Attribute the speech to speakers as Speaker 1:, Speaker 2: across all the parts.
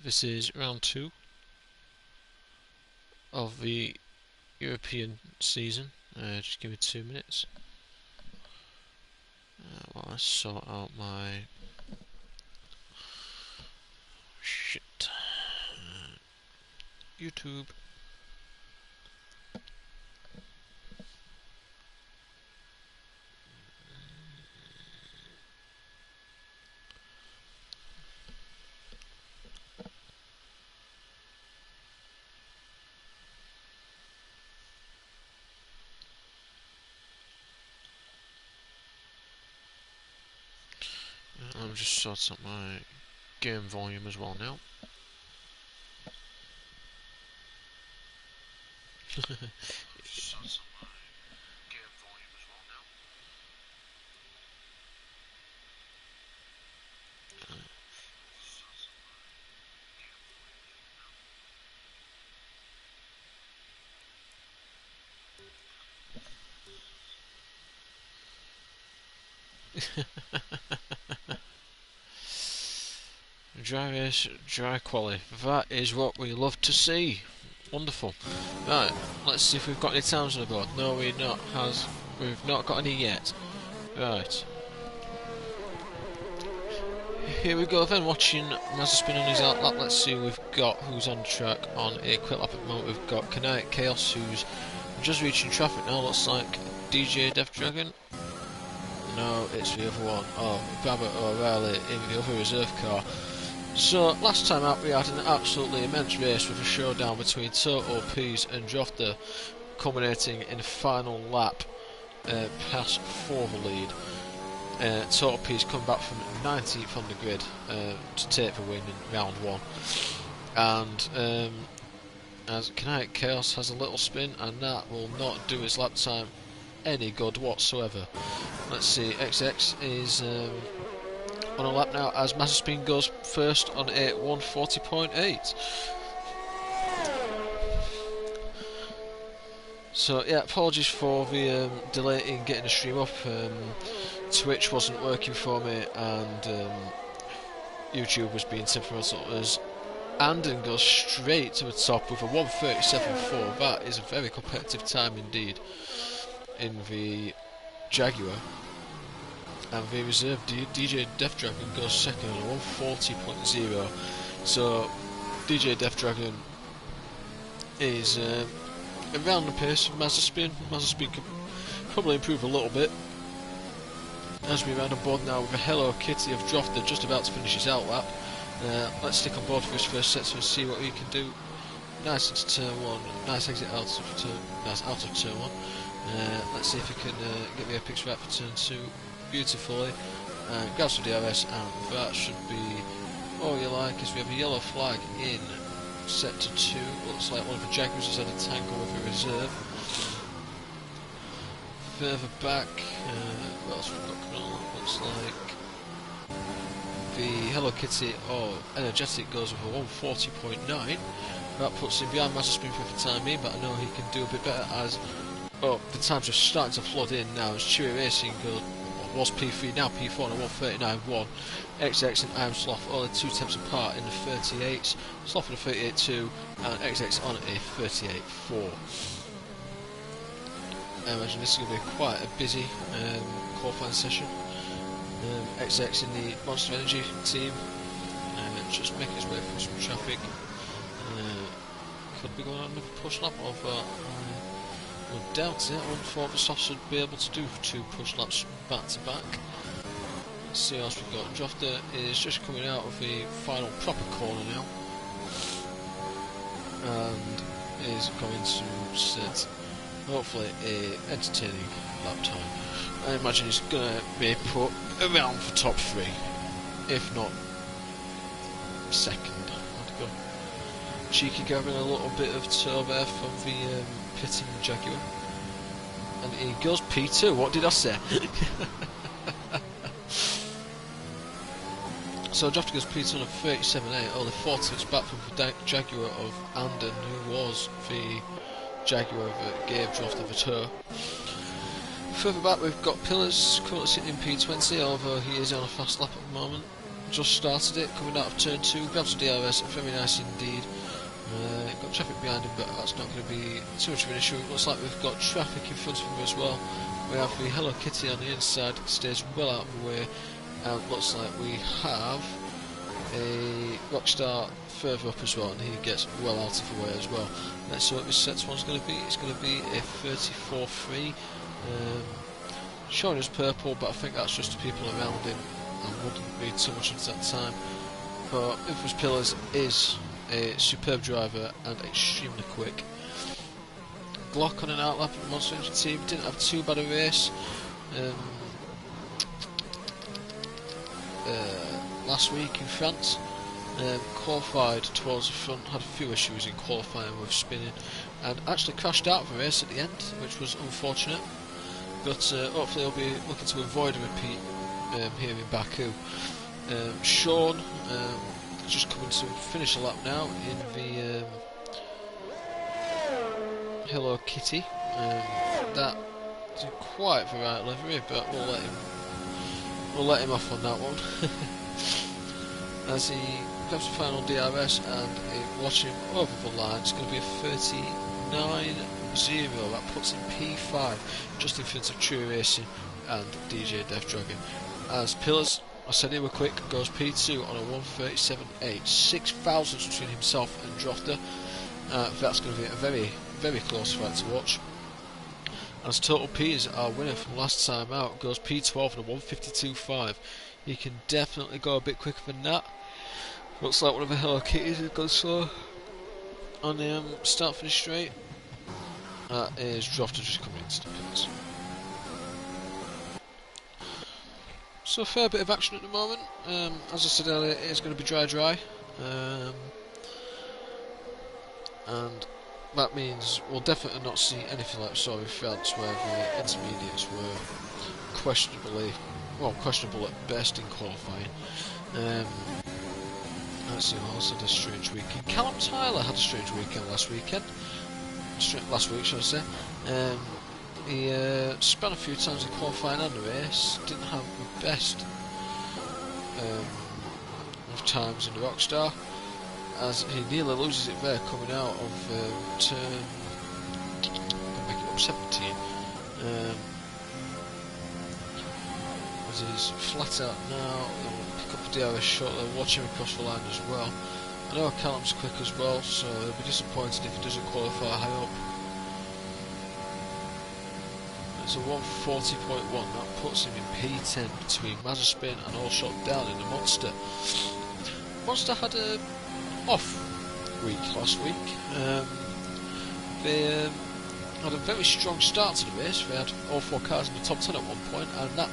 Speaker 1: This is round 2 of the European season. Just give me 2 minutes while I sort out my shit. YouTube. I'm just sorting out my game volume as well now. Dry race, dry quali. That is what we love to see. Wonderful. Right, let's see if we've got any times on the board. No, we've not got any yet. Right. Here we go then, watching Mazepin on his outlap. Let's see who we've got, who's on track on a quick lap at the moment. We've got Kinetic Chaos, who's just reaching traffic now. Looks like DJ Death Dragon. No, it's the other one. Oh, Babbitt O'Reilly in the other reserve car. So, last time out we had an absolutely immense race with a showdown between Toto, Pease and Jofta, culminating in a final lap past 4 the lead. Toto Pease come back from 19th on the grid to take the win in round 1. And as Kinetic Chaos has a little spin, and that will not do his lap time any good whatsoever. Let's see, XX is on a lap now as Mazepin goes first on a 140.8. So yeah, apologies for the delay in getting the stream up. Twitch wasn't working for me, and YouTube was being temperamental as Anden goes straight to the top with a 137.4. That is a very competitive time indeed in the Jaguar. And the reserve DJ Death Dragon goes second on a 140.0. So DJ Death Dragon is around the pace of Mazepin. Mazepin could probably improve a little bit. As we round on board now with a Hello Kitty of Jofta just about to finish his outlap. Let's stick on board for his first set and see what he can do. Nice into turn 1, nice exit out of turn 1. Let's see if he can get the apex right for turn 2 beautifully. Grabs for DRS, and that should be all you like, as we have a yellow flag in sector 2. Looks like one of the Jaguars has had a tangle with a reserve. Further back, what else we've got coming on? Looks like the Hello Kitty or Energetic goes with a 140.9. That puts him behind Mazepin for the time being, but I know he can do a bit better as the times are starting to flood in now as Chewy Racing was P3, now P4 and a 139.1. XX and Iron Sloth only 2 tenths apart in the 38s. Sloth on a 38.2 and XX on a 38.4. I imagine this is going to be quite a busy qualifying session. XX in the Monster Energy team, just making his way through some traffic. Could be going on another push lap, although I would doubt it. I wouldn't thought the softs would be able to do 2 push laps back to back. Let's see what else we've got. Jofta is just coming out of the final proper corner now, and is going to set hopefully a entertaining lap time. I imagine he's going to be put around for top 3, if not second. I'd go. Cheeky grabbing a little bit of toe there from the pitting Jaguar, and he goes P2. What did I say? So Jofta goes P2 on a 37.8, only 4 tenths back from the Jaguar of Anden, who was the Jaguar that gave Jofta the tour. Further back we've got Pillars currently sitting in P20, although he is on a fast lap at the moment. just started it, coming out of turn 2, grabs the DRS, very nice indeed. Got traffic behind him, but that's not going to be too much of an issue. It looks like we've got traffic in front of him as well. We have the Hello Kitty on the inside, stays well out of the way, and looks like we have a Rockstar further up as well, and he gets well out of the way as well. Let's see what this set one's going to be. It's going to be a 34.3. Showing us purple, but I think that's just the people around him. I wouldn't read too much into that time. But Infamous Pillars is a superb driver and extremely quick. Glock on an outlap of the Monster Energy team, didn't have too bad a race last week in France. Qualified towards the front, had a few issues in qualifying with spinning, and actually crashed out of the race at the end, which was unfortunate. But hopefully he'll be looking to avoid a repeat here in Baku. Sean just coming to finish a lap now in the Hello Kitty. That isn't quite the right livery, but we'll let him off on that one. As he grabs the final DRS and watching him over the line, it's going to be a 39.0. That puts him P5, just in front of True Racing and DJ Death Dragon. As Pillars, I said he were quick, goes P2 on a 1:37.8, 6 thousandths between himself and Drofter. That's going to be a very, very close fight to watch. As Total P is our winner from last time out, goes P12 on a 1:52.5. He can definitely go a bit quicker than that. Looks like one of the Hello Kitties has gone slow on the start finish straight. That is Drofter just coming into the pits. So a fair bit of action at the moment. As I said earlier, it is going to be dry. And that means we'll definitely not see anything like we saw in France, where the intermediates were questionable at best in qualifying. Let's see who else had a strange weekend. Callum Tyler had a strange weekend last week, should I say. He spun a few times in qualifying and the race, didn't have the best of times in the Rockstar, as he nearly loses it there coming out of turn, make it up 17. As he's flat out now, they'll pick up the DRS shortly, watch him across the line as well. I know Callum's quick as well, so he'll be disappointed if he doesn't qualify high up. It's a 1:40.1, that puts him in P10 between Mazepin and Allshot down in the Monster. Monster had a off week last week. They had a very strong start to the race. They had all 4 cars in the top 10 at one point, and that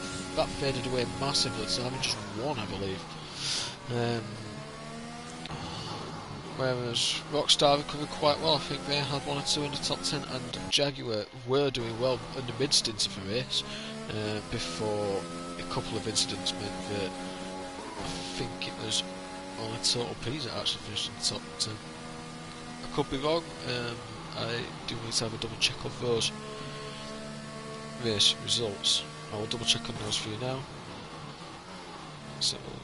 Speaker 1: faded away massively to having just one, I believe. Whereas Rockstar recovered quite well. I think they had 1 or 2 in the top 10, and Jaguar were doing well in the mid-stint of the race before a couple of incidents meant that I think it was only Total P's that actually finished in the top 10. I could be wrong. I do need to have a double check of those race results. I will double check on those for you now. Let's have a look.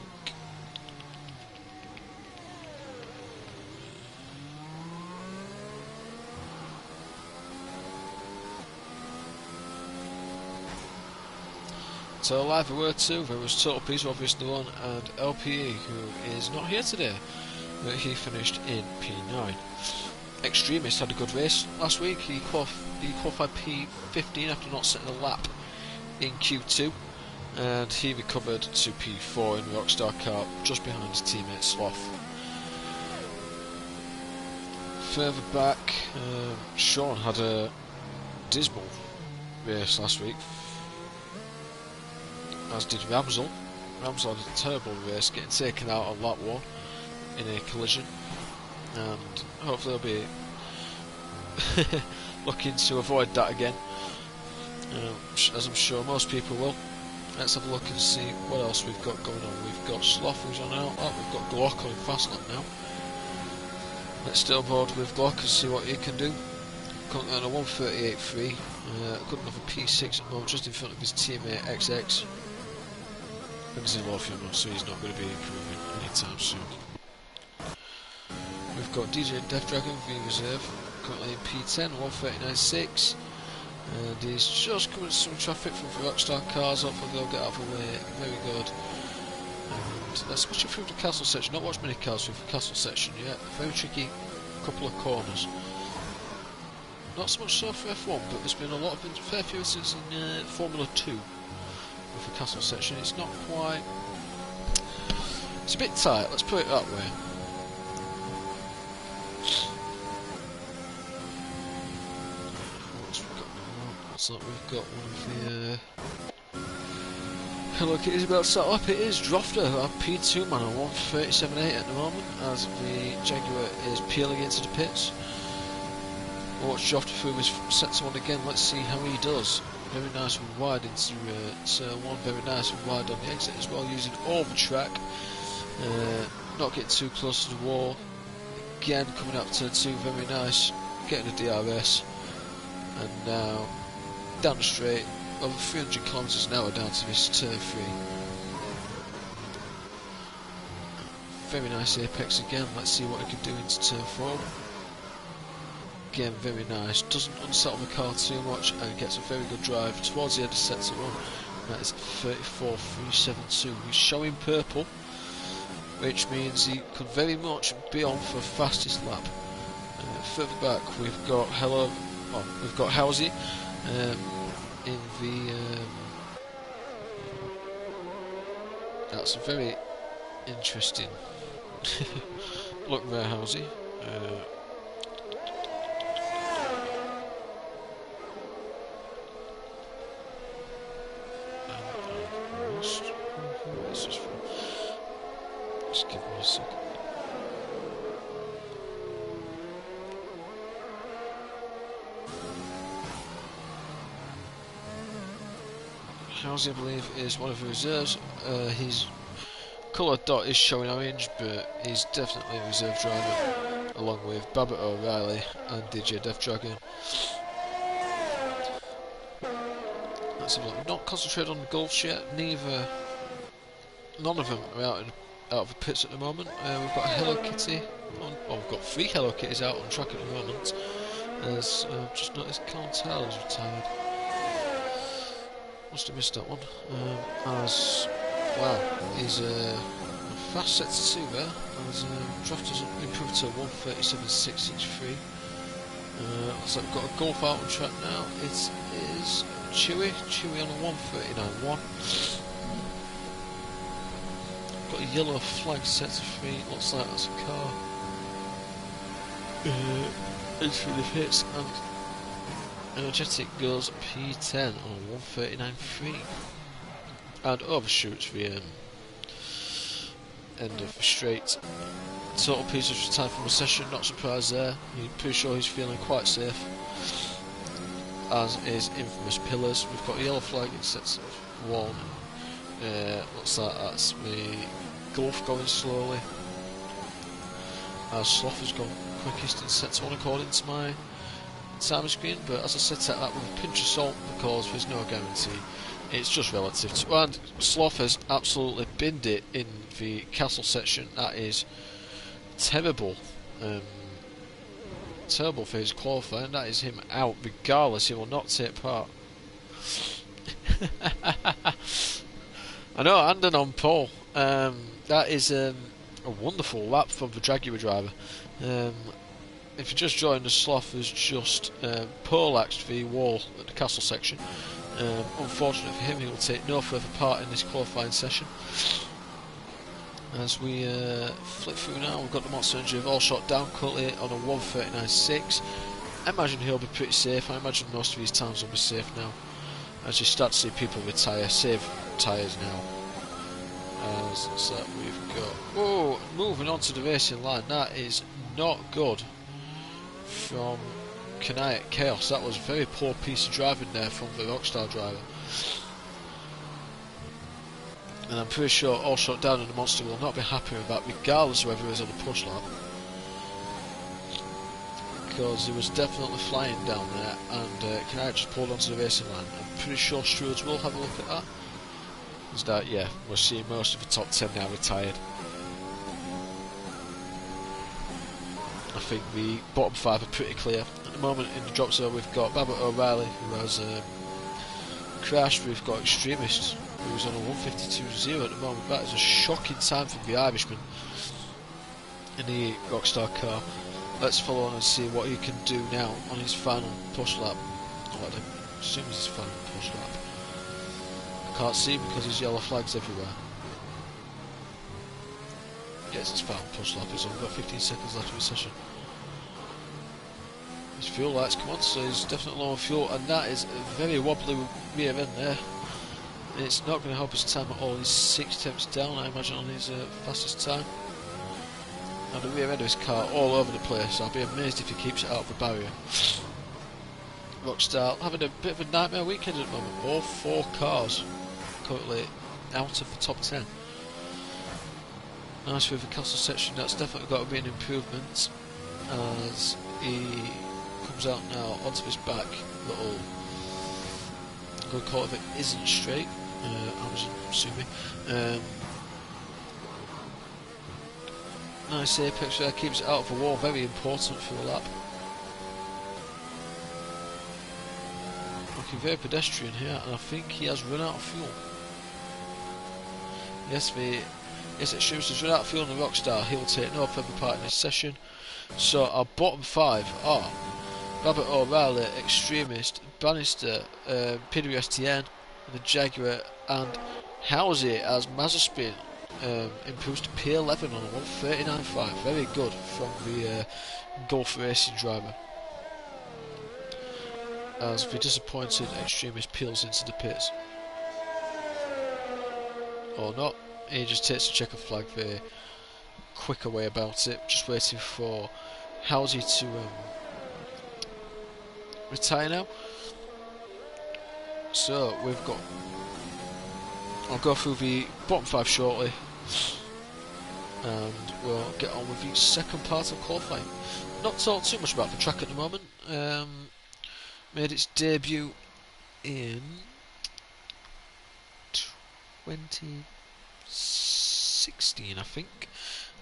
Speaker 1: So live there were 2, there was Total P's obviously one, and LPE, who is not here today, but he finished in P9. Extremist had a good race last week. He qualified P15 after not setting a lap in Q2, and he recovered to P4 in the Rockstar car, just behind his teammate Sloth. Further back, Sean had a dismal race last week, as did Ramsel. Ramsel had a terrible race, getting taken out on lap 1 in a collision, and hopefully they'll be looking to avoid that again, as I'm sure most people will. Let's have a look and see what else we've got going on. We've got Sloth who's on out, we've got Glock on fast lap now. Let's stay on board with Glock and see what he can do. Currently on a 1:38.3, good enough a P6 at the moment, just in front of his teammate XX. and he's in low fuel, so he's not going to be improving anytime soon. We've got DJ Death Dragon v Reserve, currently in P10, 139.6, and he's just coming to some traffic from the Rockstar cars. Hopefully they'll get out of the way. Very good. And let's switch it through the castle section. Not watched many cars through the castle section yet. Very tricky couple of corners. Not so much so for F1, but there's been a lot of fair few instances in Formula 2 with the castle section. It's not quite. It's a bit tight. Let's put it that way. Looks like we've got one of the Hello Kitty's about to set up. It is Drofter, our P2 man on 137.8 at the moment, as the Jaguar is peeling into the pits. We'll watch Drofter through his sector one again. Let's see how he does. Very nice and wide into turn one, very nice and wide on the exit as well, using all the track. Not getting too close to the wall. Again, coming up turn two, very nice, getting a DRS. And now down the straight, over 300 km an hour down to this turn 3. Very nice apex again. Let's see what he can do into turn 4. Again, very nice. Doesn't unsettle the car too much and gets a very good drive towards the end of sector 1. That is 34.372. He's showing purple, which means he could very much be on for fastest lap. Further back, we've got we've got Housey in the. That's a very interesting look there, Housey. Just give me a second. Housey, I believe, is one of the reserves. His colour dot is showing orange, but he's definitely a reserve driver, along with Babbitt O'Reilly and DJ Death Dragon. Let's have a look. We've not concentrated on the Gulfs yet. None of them are out of the pits at the moment. We've got a Hello Kitty. We've got 3 Hello Kitties out on track at the moment. As just noticed, Cartel is retired. Must have missed that one. Wow, he's a fast set to 2 there. As Drofter's improved to 137.663. So we've got a Golf out on track now. It is Chewy on a 139.1. Got a yellow flag set to 3. Looks like that's a car. Into the pits, and Energetic goes P10 on 139.3 and overshoots the end of the straight. Total piece of retired from the session, not surprised there. I'm pretty sure he's feeling quite safe, as is Infamous Pillars. We've got a yellow flag in sets of 1. Looks like that's the Gulf going slowly, as Sloth has gone quickest in sets 1 according to my timer screen, but as I said, take that with a pinch of salt because there's no guarantee. It's just relative to, and Sloth has absolutely binned it in the castle section. That is terrible. Terrible for his qualifying. That is him out regardless. He will not take part. I know, Andon on pole. That is a wonderful lap from the Jaguar driver. If you just joined, the Sloth has just poleaxed the wall at the castle section. Unfortunate for him, he will take no further part in this qualifying session. As we flip through now, we've got the Monster Energy all shot down currently on a 139.6. I imagine he'll be pretty safe. I imagine most of his times will be safe now, as you start to see people retire, save tyres now. As so we've got, oh, moving on to the racing line. That is not good from Kanai at Chaos. That was a very poor piece of driving there from the Rockstar driver. And I'm pretty sure all shot down and the Monster will not be happy with that, regardless of whether he is on the push lap, because he was definitely flying down there, and Kanai just pulled onto the racing line. I'm pretty sure stewards will have a look at that. is that, yeah, we're seeing most of the top 10 now retired. I think the bottom 5 are pretty clear. At the moment in the drop zone we've got Babbitt O'Reilly, who has crashed. We've got Extremist, who's on a 152.0 at the moment. That is a shocking time from the Irishman in the Rockstar car. Let's follow on and see what he can do now on his final push lap. Well, I assume it's his final push lap. I can't see because there's yellow flags everywhere. Yes, it's final push lap. He's only got 15 seconds left of his session. His fuel lights come on, so he's definitely low on fuel, and that is a very wobbly rear end there. It's not going to help his time at all. He's 6 tenths down, I imagine, on his fastest time. And the rear end of his car all over the place. I'll be amazed if he keeps it out of the barrier. Rockstar having a bit of a nightmare weekend at the moment. All 4 cars currently out of the top 10. Nice with the castle section. That's definitely got to be an improvement as he comes out now onto his back little, I'm going to call it, if it isn't straight, I'm assuming. Nice apex there, keeps it out of the wall, very important for the lap. Looking very pedestrian here, and I think he has run out of fuel. Yes, Extremist has run out of fuel in the Rockstar. He will take no further part in this session. So our bottom 5 are Babbitt O'Reilly, Extremist, Bannister, PWSTN, the Jaguar, and Housey as Mazepin improves to P11 on a 139.5. Very good from the Gulf Racing driver. As the disappointed Extremist peels into the pits. Or not. He just takes a checker flag very quicker way about it. Just waiting for Housey to retire now. So we've got, I'll go through the bottom 5 shortly, and we'll get on with the second part of qualifying. Not talk too much about the track at the moment. Made its debut in 2016, I think.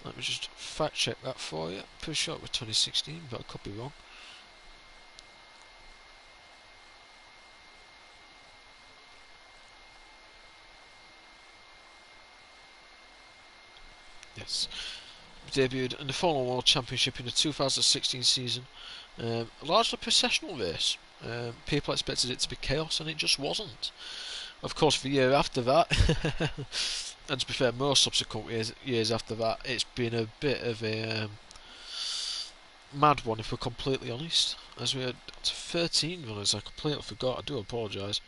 Speaker 1: Let me just fact check that for you. Pretty sure it was 2016, but I could be wrong. Yes. Debuted in the Formula World Championship in the 2016 season. Largely processional race. People expected it to be chaos, and it just wasn't. Of course, the year after that, and to be fair, most subsequent years after that, it's been a bit of a mad one, if we're completely honest. As we had 13 runners, I completely forgot. I do apologise.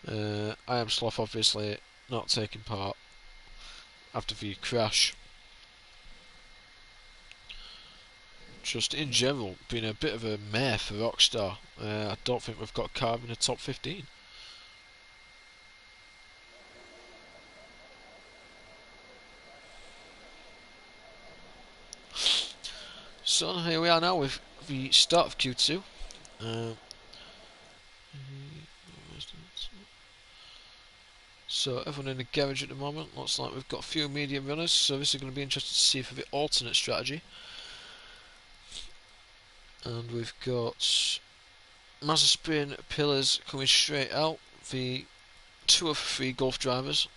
Speaker 1: I am Sloth, obviously not taking part after the crash. Just in general, been a bit of a mare for Rockstar. I don't think we've got a car in the top 15. So here we are now with the start of Q2. So everyone in the garage at the moment. Looks like we've got a few medium runners, so this is going to be interesting to see for the alternate strategy. And we've got Mazepin pillars coming straight out, the 2 of 3 Gulf drivers.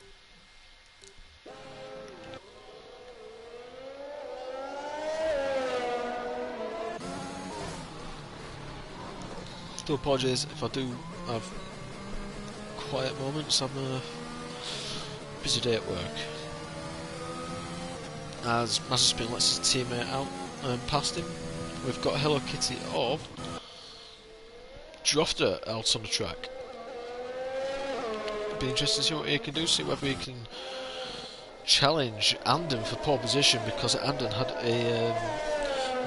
Speaker 1: Still apologise if I do have quiet moments. I'm a busy day at work. As Mazepin lets his teammate out and past him, we've got Hello Kitty of Drofter out on the track. It'll be interesting to see what he can do, see whether he can challenge Anden for pole position, because Anden had a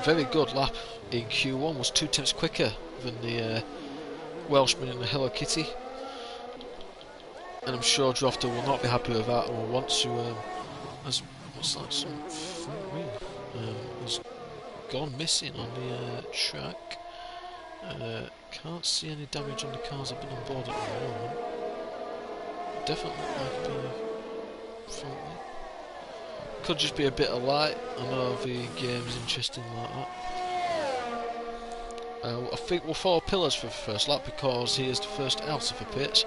Speaker 1: very good lap in Q1, was 2 tenths quicker than the Welshman in the Hello Kitty, and I'm sure Drofter will not be happy with that and will want to what's that, some front wing has gone missing on the track. Can't see any damage on the cars I've been on board at the moment. definitely like being friendly. Could just be a bit of light. I know the game's interesting like that. I think we'll follow Pillars for the first lap because he is the first out of the pits.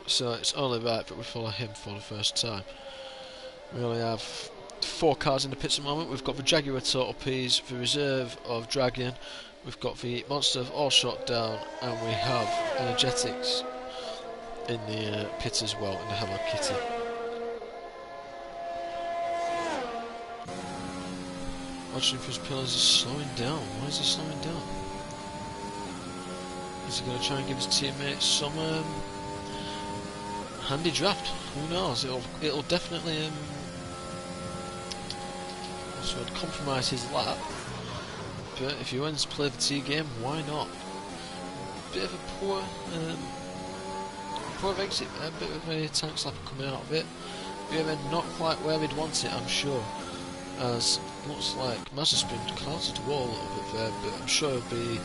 Speaker 1: So it's only right that we follow him for the first time. We only have 4 cars in the pits at the moment. We've got the Jaguar Total Ps, the reserve of Dragon, we've got the Monster of All Shot Down, and we have Energetics in the pit as well, in the Hello Kitty. Watching for his Pillars is slowing down. Why is he slowing down? Is he going to try and give his teammates some handy draft? Who knows? It'll definitely so it'd compromise his lap. But if he wants to play the T game, why not? Bit of a poor exit, a bit of a tank slapper coming out of it. BMN not quite where he'd want it, I'm sure. As looks like Mazepin clouds the wall a little bit there, but I'm sure he'll be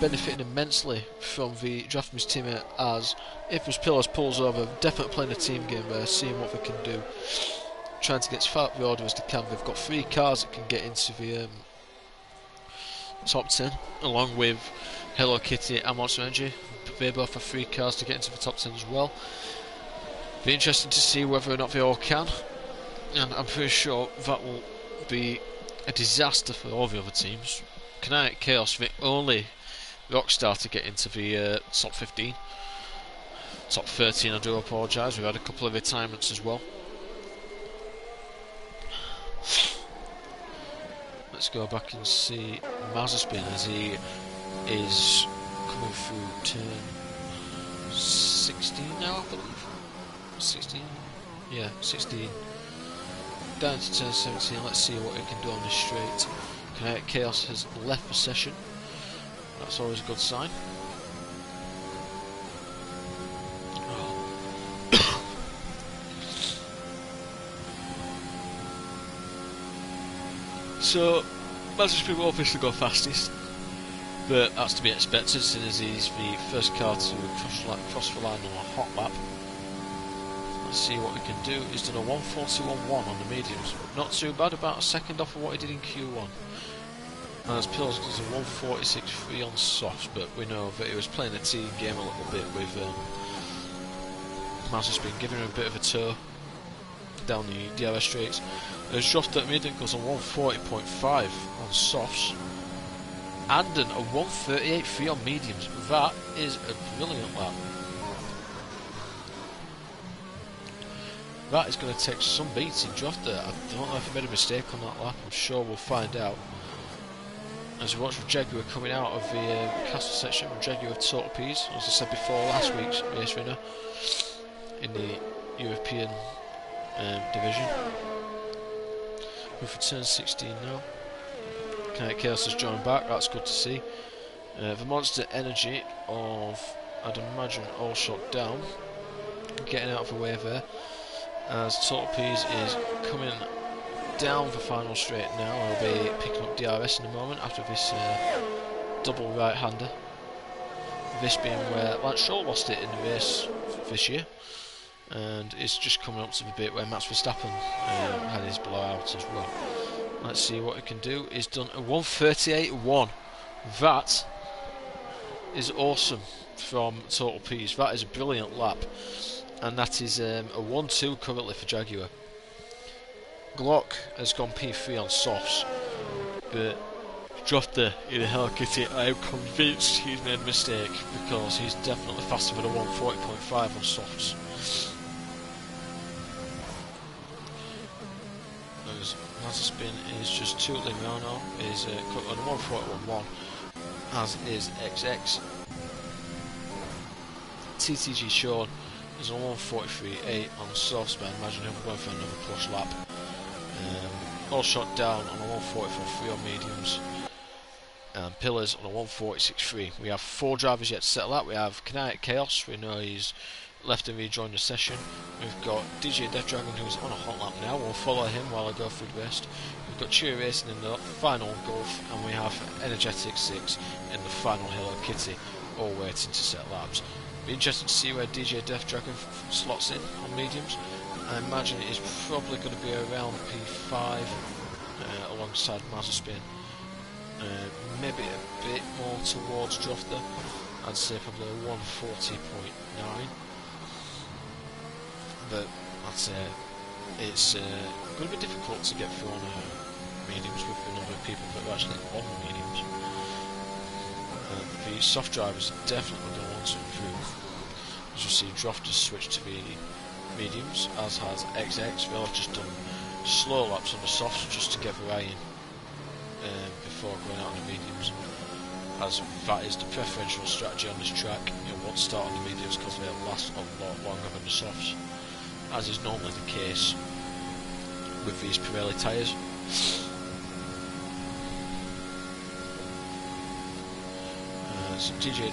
Speaker 1: benefiting immensely from the draft from his teammate, as if his Pillars pulls over, definitely playing a team game there, seeing what they can do, trying to get as far up the order as they can. They've got 3 cars that can get into the top 10, along with Hello Kitty and Monster Energy. They both have 3 cars to get into the top 10 as well. Be interesting to see whether or not they all can, and I'm pretty sure that will be a disaster for all the other teams. Kinetic Chaos, the only Rockstar to get into the top 15. Top 13, I do apologise, we've had a couple of retirements as well. Let's go back and see Mazepin as he is coming through turn 16 now, I believe. 16? Yeah, 16. Down to turn 17, let's see what he can do on this straight. Kinetic Chaos has left the session. That's always a good sign. So, Mazepin will obviously go fastest, but that's to be expected since he's the first car to cross the line on a hot lap. Let's see what we can do. He's done a 1:41.1 on the mediums. Not too bad, about a second off of what he did in Q1. And as Pillars does a 1:46.3 on softs, but we know that he was playing a team game a little bit with Mazepin, giving him a bit of a tow down the DRS straights. There's Joft at medium goes on 1:40.5 on softs, and a 1:38.3 on mediums. That is a brilliant lap. That is going to take some beating. Drafter, I don't know if he made a mistake on that lap. I'm sure we'll find out. As we watch with Jaguar coming out of the castle section, with Jaguar Total Ps, as I said before, last week's race winner in the European division. We're for turn 16 now. Kinetic Chaos has joined back, that's good to see. The Monster Energy of, I'd imagine, All Shot Down, getting out of the way there. As Total Ps is coming down the final straight now. I'll be picking up DRS in a moment after this double right-hander. This being where Lance Stroll lost it in the race this year, and it's just coming up to the bit where Max Verstappen had his blowout as well. Let's see what he can do. He's done a 1:38.1. That is awesome from Total Ps. That is a brilliant lap. And that is a 1-2 currently for Jaguar. Glock has gone P3 on softs, but Drofter in the Hello Kitty, I am convinced he's made a mistake because he's definitely faster than a 1:40.5 on softs. As Mazepin is just tootling around now, is on a 1:41.1, as is XX. TTG Sean is on 1:43.8 on softs, but I imagine he'll go for another push lap. All Shot Down on a 1:44.3 on mediums, and Pillars on a 1:46.3. We have 4 drivers yet to settle that. We have Kinetic Chaos, we know he's left and rejoined the session. We've got DJ Death Dragon, who's on a hot lap now. We'll follow him while I go through the rest. We've got Cheery Racing in the final Gulf, and we have Energetic 6 in the final Hello Kitty, all waiting to set laps. Be interested to see where DJ Death Dragon slots in on mediums. I imagine it is probably going to be around P5 alongside Mazespin. Maybe a bit more towards Drofter. I'd say probably a 140.9. But I'd say it's going to be difficult to get through on mediums with the number of people that are actually on mediums. The soft drivers are definitely going to want to improve. As you see, Drofter's switched to the mediums, as has XX. They'll have just done slow laps on the softs just to get variety before going out on the mediums, as that is the preferential strategy on this track. You want to start on the mediums because they'll last a lot longer than the softs, as is normally the case with these Pirelli tyres. So DJ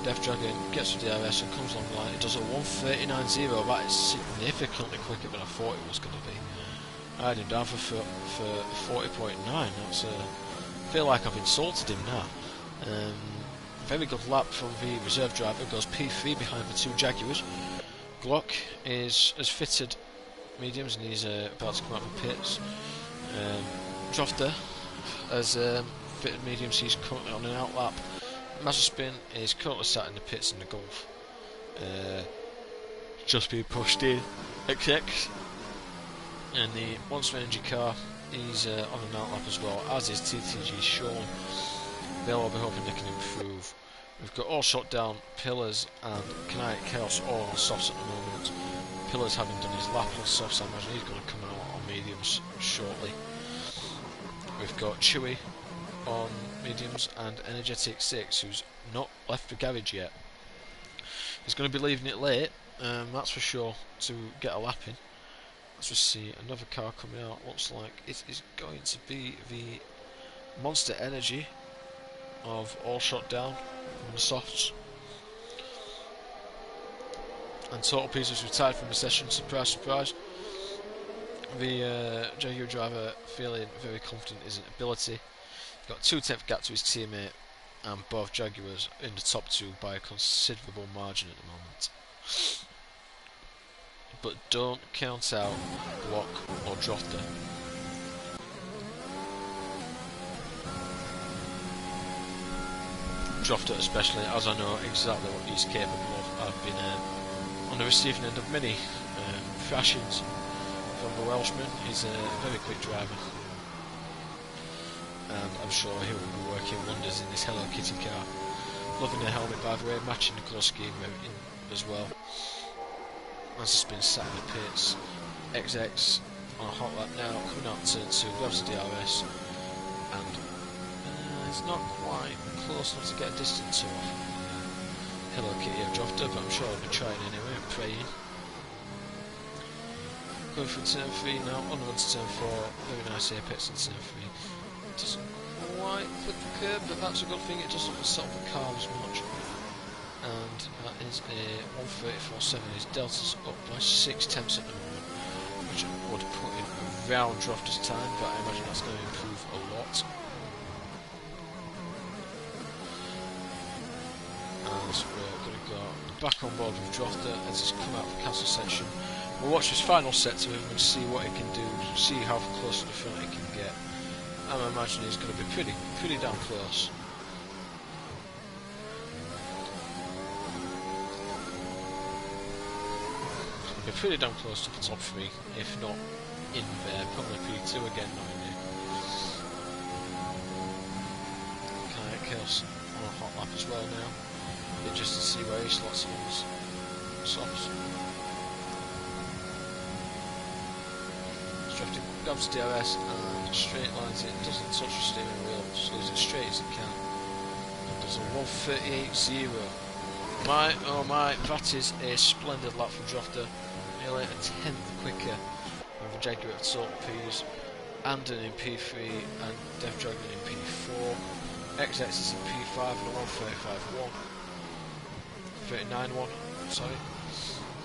Speaker 1: Death Dragon gets to DRS and comes along the line. It does a 1:39.0. That is significantly quicker than I thought it was going to be. I had him down for 40.9. That's I feel like I've insulted him now. Very good lap from the reserve driver. Goes P3 behind the two Jaguars. Glock has fitted mediums and he's about to come out of the pits. Drofter has fitted mediums. He's currently on an out lap. Mazespin is currently sat in the pits in the Gulf. Just being pushed in. XX. And the Monster Energy car, he's on an out lap as well, as is TTG Sean. They'll all be hoping they can improve. We've got all shot down, Pillars and Kinetic Chaos all on softs at the moment. Pillars having done his lap on softs, I imagine he's going to come out on mediums shortly. We've got Chewy on mediums and Energetic 6, who's not left the garage yet. He's going to be leaving it late, that's for sure, to get a lap in. Let's just see another car coming out. Looks like it is going to be the Monster Energy of all shot down on the softs. And Total Pieces retired from the session. Surprise, surprise. The Jaguar driver feeling very confident in his ability. Got 2/10 gap to his teammate, and both Jaguars in the top two by a considerable margin at the moment. But don't count out Glock or Drofter. Drofter especially, as I know exactly what he's capable of. I've been on the receiving end of many thrashings from the Welshman. He's a very quick driver, and I'm sure he will be working wonders in this Hello Kitty car. Loving the helmet, by the way, matching the colour scheme as well. Has been sat in the pits. XX on a hot lap now, coming out to grabs the DRS, and it's not quite close enough to get a distance off Hello Kitty or Drofter, but I'm sure I'll be trying anyway and praying. Going for turn 3 now, onward to turn 4. Very nice apex in turn 3. Doesn't quite clip the curb, but that's a good thing. It doesn't stop the car as much. And that is a 1:34.7. His delta's up by 6/10 at the moment, which would put him around Drofter's time, but I imagine that's going to improve a lot. As we're going to go back on board with Drofter as he's come out of the castle section. We'll watch his final set to him and see what he can do, see how close to the front he can get. I imagine he's going to be pretty damn close. Be pretty damn close to the top 3, if not in there. Probably P2 again, knowing Kinetic Chaos on a hot lap as well now. Just to see where he slots in his softs. Drifting grabs DRS and straight lines it, doesn't touch the steering wheel, just leaves it straight as it can. And does a 1:38.0. My, oh my, that is a splendid lap from Drofter. Nearly a 10th quicker than the Jaguar at Total Ps. Andon in P3 and Death Dragon in P4. XX is in P5 and a 1:35.1. 39.1, sorry.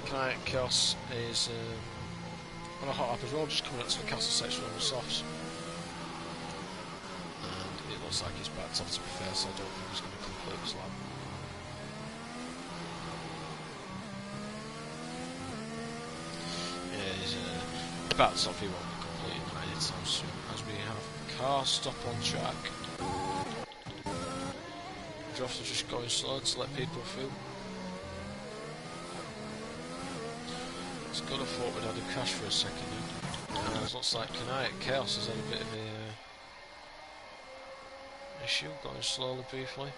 Speaker 1: Kinetic Chaos is on a hot lap as well, just coming up to the castle section on the softs. And it looks like he's backed off, to be fair, so I don't think he's going to complete this lap. about the top 3 won't be completed anytime soon, as we have car stop on track. Drafts are just going slow to let people through. It's good, I thought we'd had a crash for a second. It looks like Kinetic Chaos has had a bit of a issue, going slowly briefly.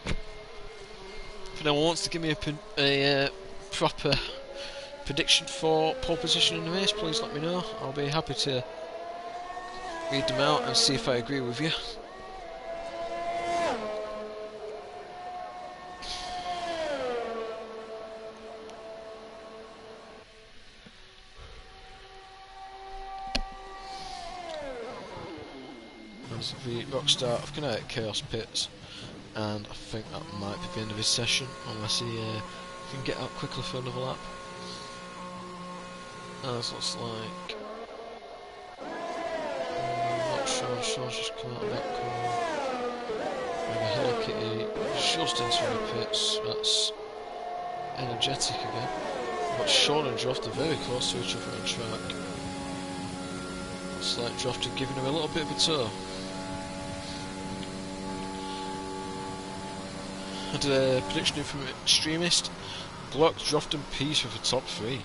Speaker 1: If anyone wants to give me a proper prediction for pole position in the race, please let me know. I'll be happy to read them out and see if I agree with you. There's the rock start of Kinetic Chaos pits, and I think that might be the end of his session, unless he can get out quickly for another lap. As looks like I'm not sure, Sean's just come out of that corner. Maybe Hello Kitty just into the pits. That's energetic again. But Sean and Droft are very close to each other on track. Looks like Droft are giving him a little bit of a tour. Had a prediction from Extremist. Glock, Droft and Peace for the top 3.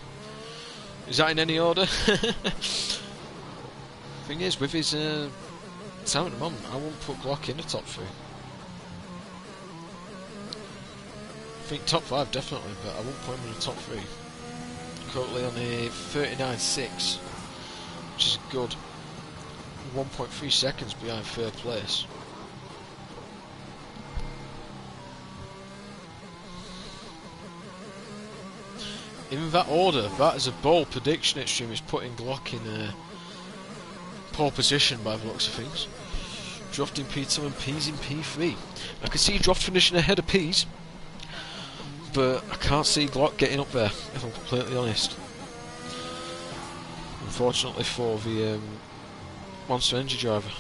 Speaker 1: Is that in any order? Thing is, with his time at the moment, I won't put Glock in the top 3. I think top 5 definitely, but I won't put him in the top 3. Currently on a 39.6, which is good. 1.3 seconds behind 3rd place. In that order, that is a bold prediction. Extreme is putting Glock in pole position by the looks of things. Droft in P2 and Peas in P3. I can see Droft finishing ahead of Peas, but I can't see Glock getting up there, if I'm completely honest. Unfortunately for the Monster Energy driver.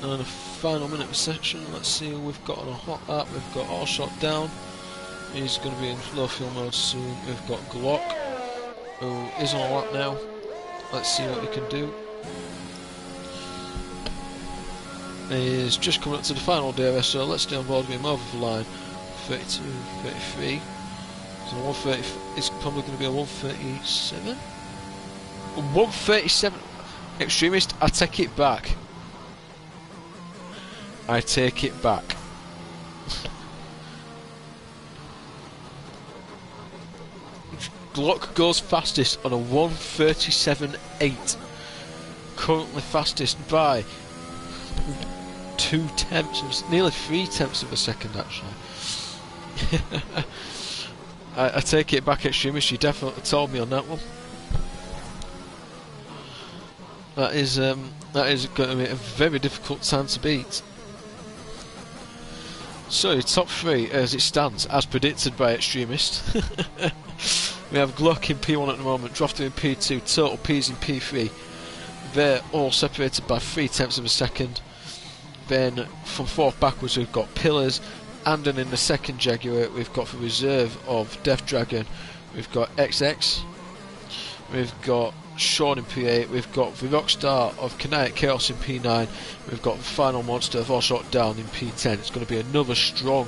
Speaker 1: And a final minute of the section. Let's see who we've got on a hot lap. We've got All Shot Down. He's going to be in low fuel mode soon. We've got Glock, who is on a lap now. Let's see what we can do. He's just coming up to the final DRS, so let's stay on board with him over the line. 32, 33. So 130. It's probably going to be a 137. 137. Extremist, I take it back. I take it back. Glock goes fastest on a 1:37.8. Currently fastest by 2 tenths, nearly 3 tenths of a second actually. I take it back, Extremist. You definitely told me on that one. That is going to be a very difficult time to beat. So, top 3 as it stands, as predicted by Extremist. We have Glock in P1 at the moment, Drofter in P2, Total P's in P3. They're all separated by 3 tenths of a second. Then, from 4th backwards, we've got Pillars, Andon in the 2nd Jaguar, we've got the reserve of Death Dragon, we've got XX, we've got Sean in P8, we've got the Rockstar of Kinetic Chaos in P9, we've got the final monster of All Shot Down in P10. It's going to be another strong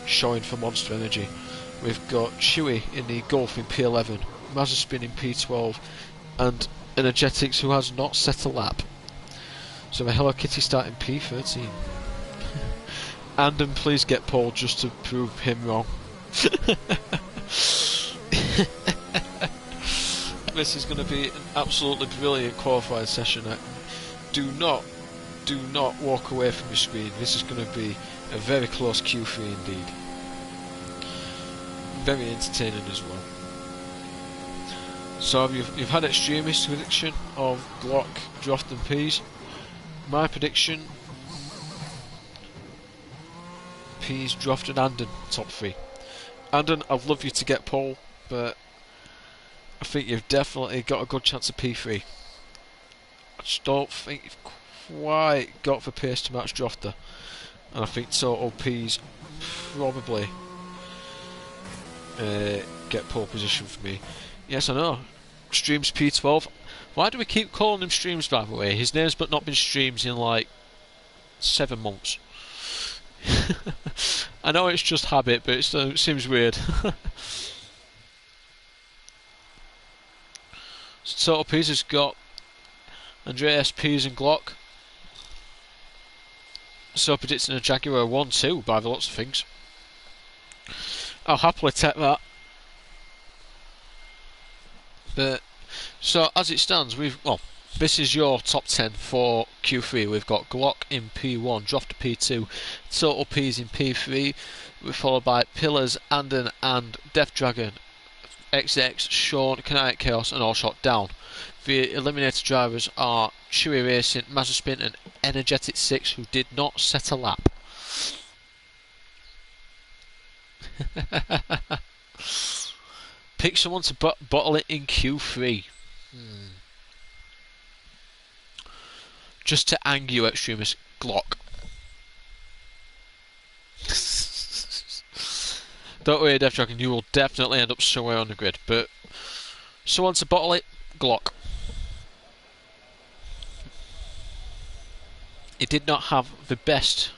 Speaker 1: showing for Monster Energy. We've got Chewy in the Gulf in P11, Mazzaspin in P12, and Energetics, who has not set a lap. So the Hello Kitty starting P13. Andon, please get Paul just to prove him wrong. This is going to be an absolutely brilliant qualifying session. Do not walk away from your screen. This is going to be a very close Q3 indeed. Very entertaining as well. So you've had Extremist prediction of Glock, Droft and Peas. My prediction: Peas, Droft and Andon, top 3. Andon, I'd love you to get pole, but I think you've definitely got a good chance of P3. just don't think he's quite got the pace to match Drofter. And I think Total P's probably get pole position for me. Yes, I know. Streams P12. Why do we keep calling him Streams, by the way? His name's but not been Streams in like 7 months. I know it's just habit, but it seems weird. So Total P's has got Andreas P's and Glock. So predicting a Jaguar 1-2 by the looks of things. I'll happily take that. But so as it stands, this is your top 10 for Q3. We've got Glock in P1, Drofter P2, Total P's in P3. We're followed by Pillars, Anden, and Death Dragon, XX, Sean, Kinetic Chaos, and All Shot Down. The eliminated drivers are Chewy Racing, Mazzaspin, and Energetic 6, who did not set a lap. Pick someone to bottle it in Q3. Just to anger you, extremist. Glock. Don't worry, Death Dragon, you will definitely end up somewhere on the grid. But someone to bottle it, Glock. It did not have the best.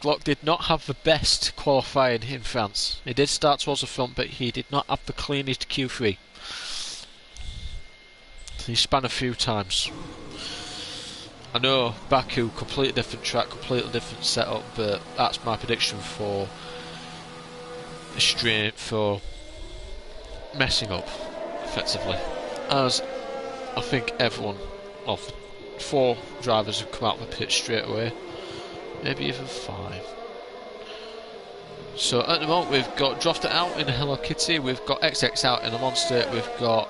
Speaker 1: Glock did not have the best qualifying in France. He did start towards the front, but he did not have the cleanest Q3. He span a few times. I know Baku, completely different track, completely different setup, but that's my prediction for for messing up effectively. As I think everyone, well, 4 drivers have come out of the pit straight away, maybe even 5. So at the moment we've got Drofter out in the Hello Kitty, we've got XX out in the Monster, we've got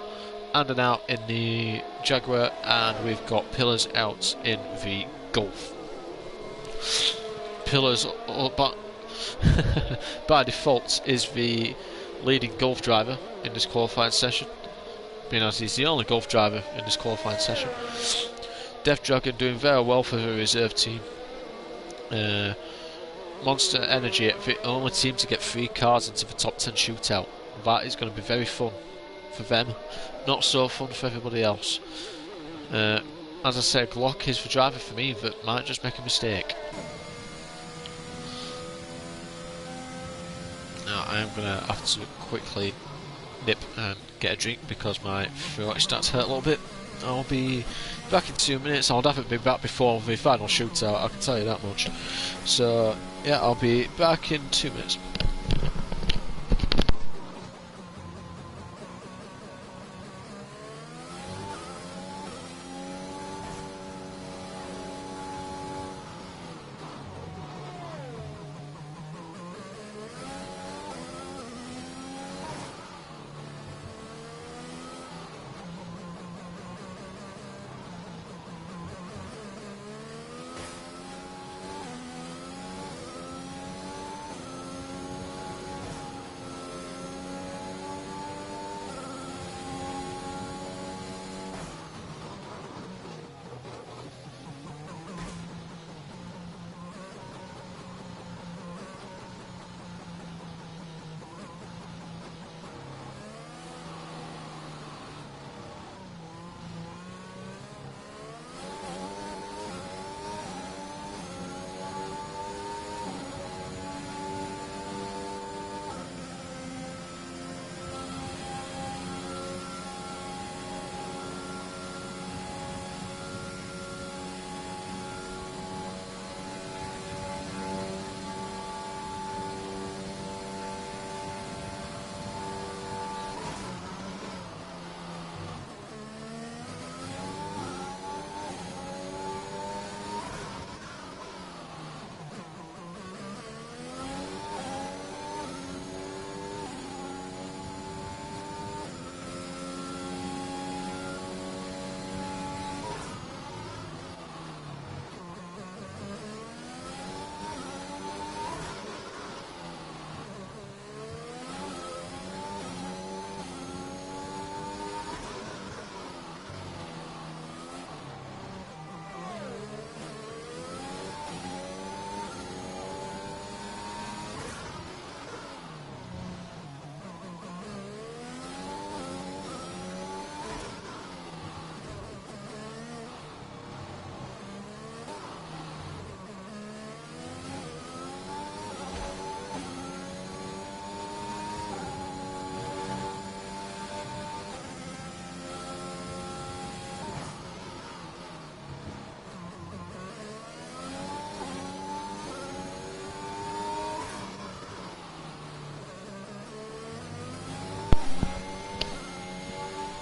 Speaker 1: Anden out in the Jaguar, and we've got Pillars out in the Golf. Pillars, by default, is the leading Golf driver in this qualifying session, being as he's the only Golf driver in this qualifying session. Death Dragon doing very well for the reserve team. Monster Energy, the only team to get 3 cars into the top 10 shootout. That is going to be very fun for them, not so fun for everybody else. As I said, Glock is the driver for me that might just make a mistake. Now I am going to have to quickly nip and get a drink because my throat starts to hurt a little bit. I'll be back in 2 minutes. I'll definitely be back before the final shootout, I can tell you that much. So yeah, I'll be back in 2 minutes.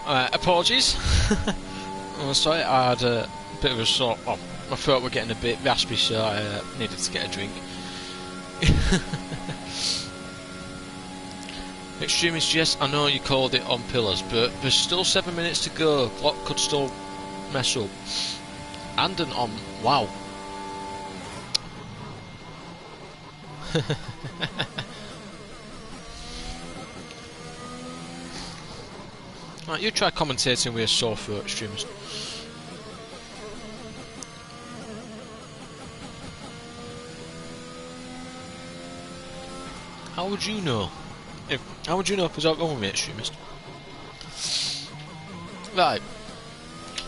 Speaker 1: Apologies. I'm sorry, I had a bit of a sore. Oh, my throat were getting a bit raspy, so I needed to get a drink. Extremist, yes, I know you called it on pillars, but there's still 7 minutes to go. Clock could still mess up. And an on. Wow. Right, you try commentating with a sore throat, Extremist. How would you know? How would you know if it's all wrong with me, Extremist? Right.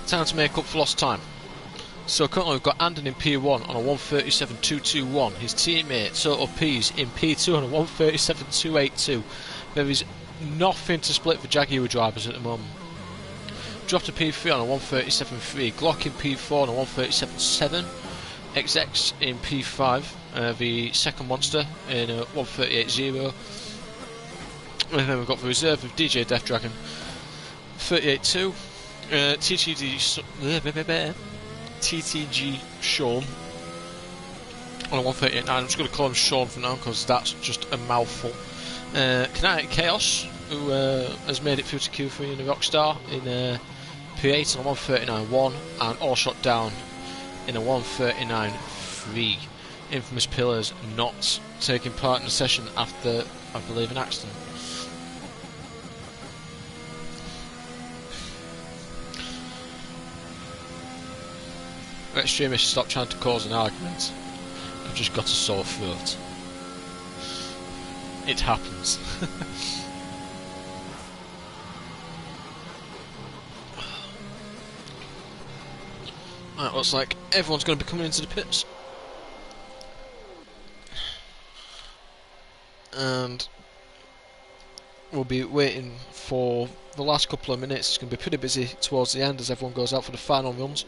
Speaker 1: Time to make up for lost time. So currently we've got Andon in P1 on a 137.221. His teammate Soto P's in P2 on a 137.282. There is nothing to split for Jaguar drivers at the moment. Dropped to P3 on a 137.3. Glock in P4 on a 137.7. XX in P5, the second monster in a 138.0. And then we've got the reserve of DJ Death Dragon 38.2. TTG Sean on a 138.9. I'm just going to call him Sean for now because that's just a mouthful. Kinetic Chaos, who has made it through to Q3 in the Rockstar in P8 on a 139.1, and All Shot Down in a 139.3. Infamous Pillars not taking part in the session after, I believe, an accident. Extremists, stop trying to cause an argument. I've just got a sore throat. It happens. Right, looks like everyone's going to be coming into the pits. And we'll be waiting for the last couple of minutes. It's going to be pretty busy towards the end as everyone goes out for the final runs.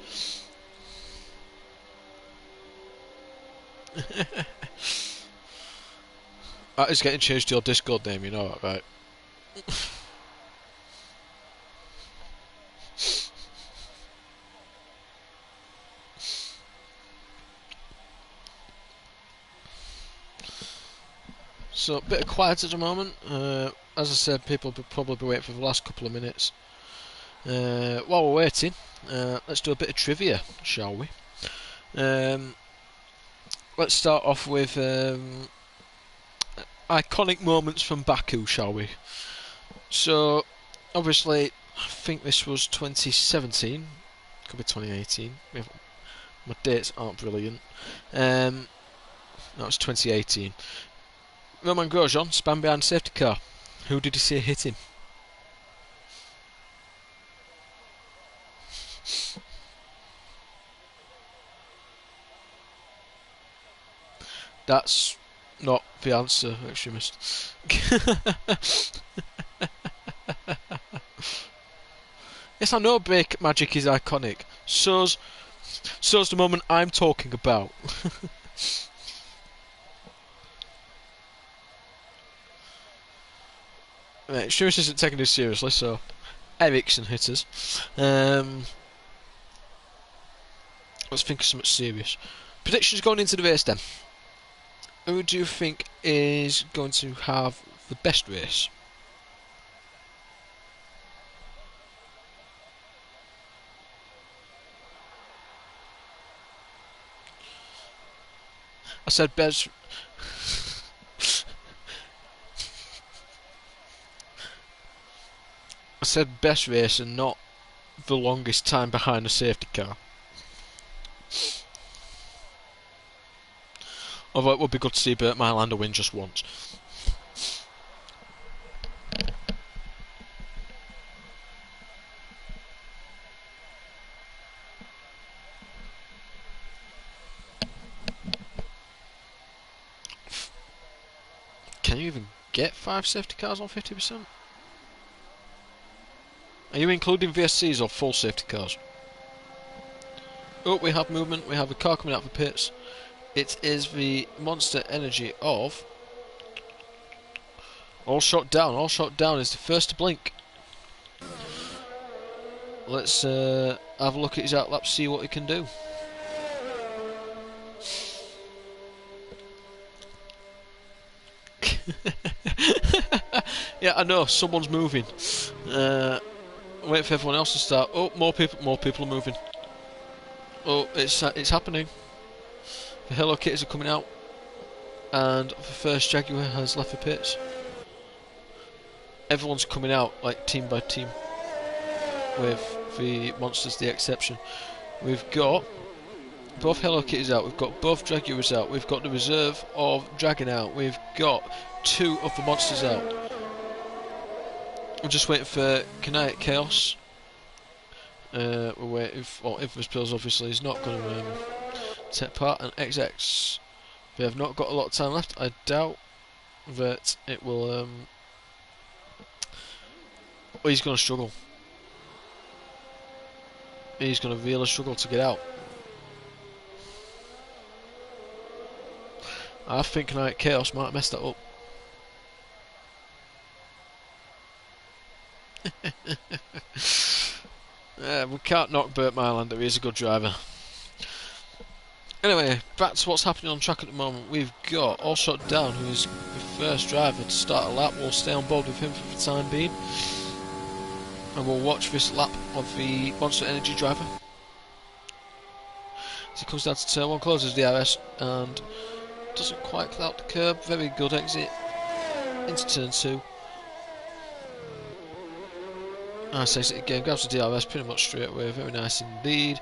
Speaker 1: That is getting changed to your Discord name, you know that, right? So, a bit of quiet at the moment. As I said, people will probably be waiting for the last couple of minutes. While we're waiting, let's do a bit of trivia, shall we? Let's start off with iconic moments from Baku, shall we? So, obviously, I think this was 2017. Could be 2018. My dates aren't brilliant. No, it's 2018. Roman Grosjean spun behind safety car. Who did he see hit him? That's not the answer, Extremist. Yes, I know brake magic is iconic. So's the moment I'm talking about. Right, Extremist isn't taking this seriously, so Ericsson hit us. Let's think of something serious. Predictions going into the race then. Who do you think is going to have the best race? I said best. I said best race and not the longest time behind a safety car. Although it would be good to see Burt Mylander win just once. Can you even get 5 safety cars on 50%? Are you including VSCs or full safety cars? Oh, we have movement. We have a car coming out of the pits. It is the Monster Energy of All Shot Down. All Shot Down is the first to blink. let's have a look at his outlap, see what he can do. Yeah, I know, someone's moving. Wait for everyone else to start. Oh, more people are moving. Oh, it's happening. The Hello Kitties are coming out, and the first Jaguar has left the pits. Everyone's coming out, like team by team, with the monsters the exception. We've got both Hello Kitties out, we've got both Jaguars out, we've got the reserve of Dragon out, we've got 2 of the monsters out. I'm just waiting for Kinetic Chaos. We're waiting for Infamous Pills, obviously, he's not going to take part, and XX. We have not got a lot of time left. I doubt that it will. Well, he's going to struggle. He's going to really struggle to get out. I think Kinetic Chaos might have messed that up. We can't knock Burt Mylander, he's a good driver. Anyway, back to what's happening on track at the moment. We've got All Shot Down, who is the first driver to start a lap. We'll stay on board with him for the time being. And we'll watch this lap of the Monster Energy driver. As he comes down to turn 1, closes the DRS and doesn't quite clout the curb. Very good exit into turn 2. Nice exit again, grabs the DRS pretty much straight away. Very nice indeed.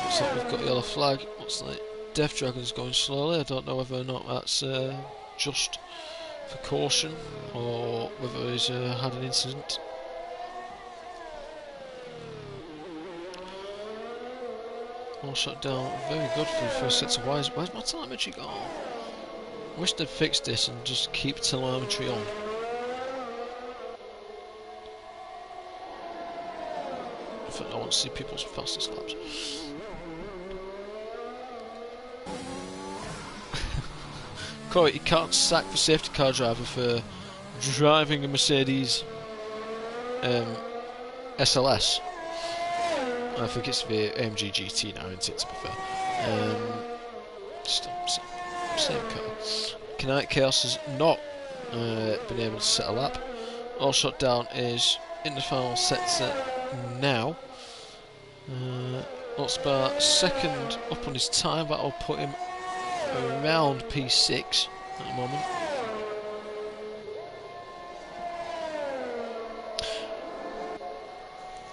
Speaker 1: Looks like we've got a yellow flag. Looks like Death Dragon's going slowly. I don't know whether or not that's just for caution or whether he's had an incident. All shut down. Very good for the first sets of wires. Where's my telemetry gone? I wish they'd fix this and just keep telemetry on. In fact, I want to see people's fastest laps. Corey, you can't sack the safety car driver for driving a Mercedes SLS. I think it's the AMG GT now, isn't it, to be fair? Same car. Kinetic Chaos has not been able to set a lap. All Shot Down is in the final set now. Looks about second up on his time, that'll put him around P6 at the moment.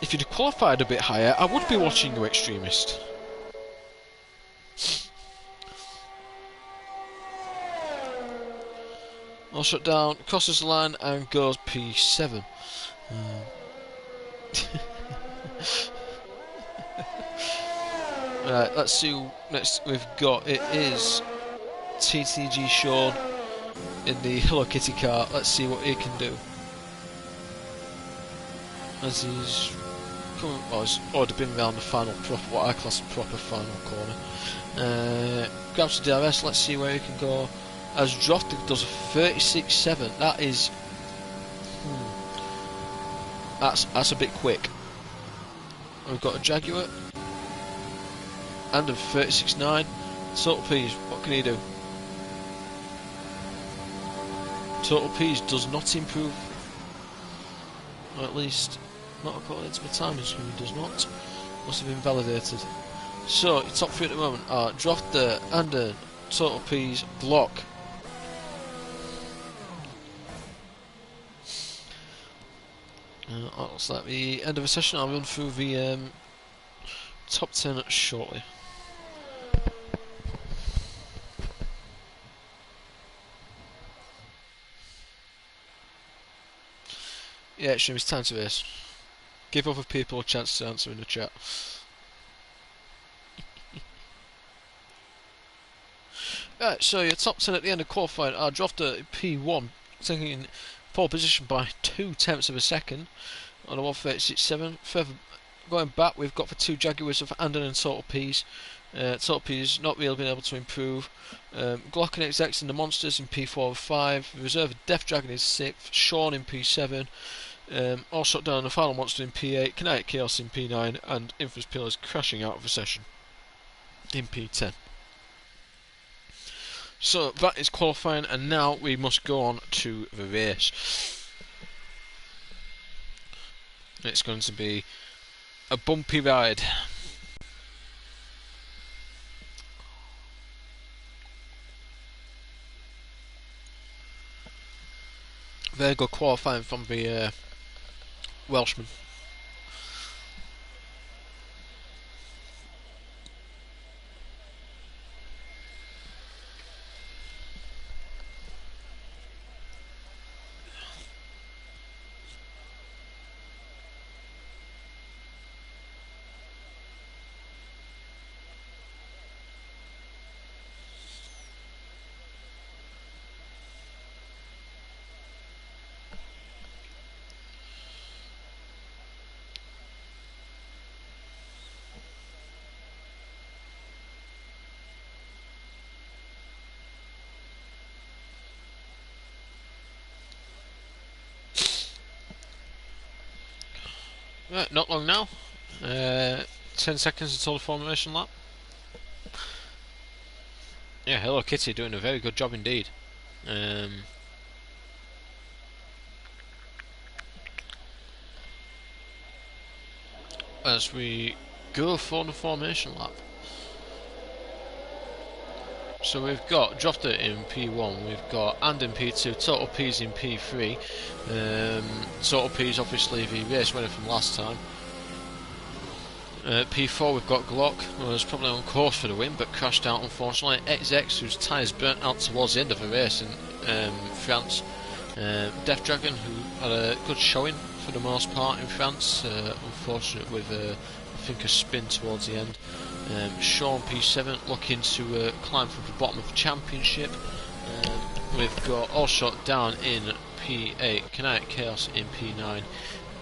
Speaker 1: If you'd qualified a bit higher, I would be watching you, Extremist. All Shut Down, crosses the line and goes P7. Right, let's see who next we've got. It is TTG Sean in the Hello Kitty car. Let's see what he can do. As he's coming, well, he's already been around the final proper, what I class a proper final corner. Grabs the DRS, let's see where he can go. As Drofted does a 36.7, that is... That's a bit quick. We've got a Jaguar and a 36.9. Total P's, what can he do? Total P's does not improve. Or at least, not according to my timing screen, he does not. Must have been validated. So, your top 3 at the moment are Drofter, Anden, Total P's, Glock. Looks like the end of the session. I'll run through the top 10 shortly. Yeah, it's time to race. Give other people a chance to answer in the chat. Right, so your top 10 at the end of qualifying are Drofter P1, taking pole position by 0.2 of a second on a 1:36.7. Further going back, we've got the 2 Jaguars of Anden and Total P's. Total P's not really been able to improve. Glock and XX in the Monsters in P4 of 5. The reserve of Death Dragon is 6th. Sean in P7. all shut down, the final monster in P8, Kinetic Chaos in P9, and Infamous Pillars crashing out of recession in P10. So that is qualifying, and now we must go on to the race. It's going to be a bumpy ride. Very good qualifying from the Welshman. Right, not long now. 10 seconds until the formation lap. Yeah, Hello Kitty doing a very good job indeed. As we go for the formation lap. So we've got Drofter in P1, we've got And in P2, Total P's in P3. Total P's obviously the race winner from last time. P4 we've got Glock, who was probably on course for the win but crashed out unfortunately. XX, whose tyres burnt out towards the end of the race in France. Death Dragon, who had a good showing for the most part in France, unfortunate with I think a spin towards the end. Sean P7 looking to climb from the bottom of the championship. We've got All Shot down in P8, Kinetic Chaos in P9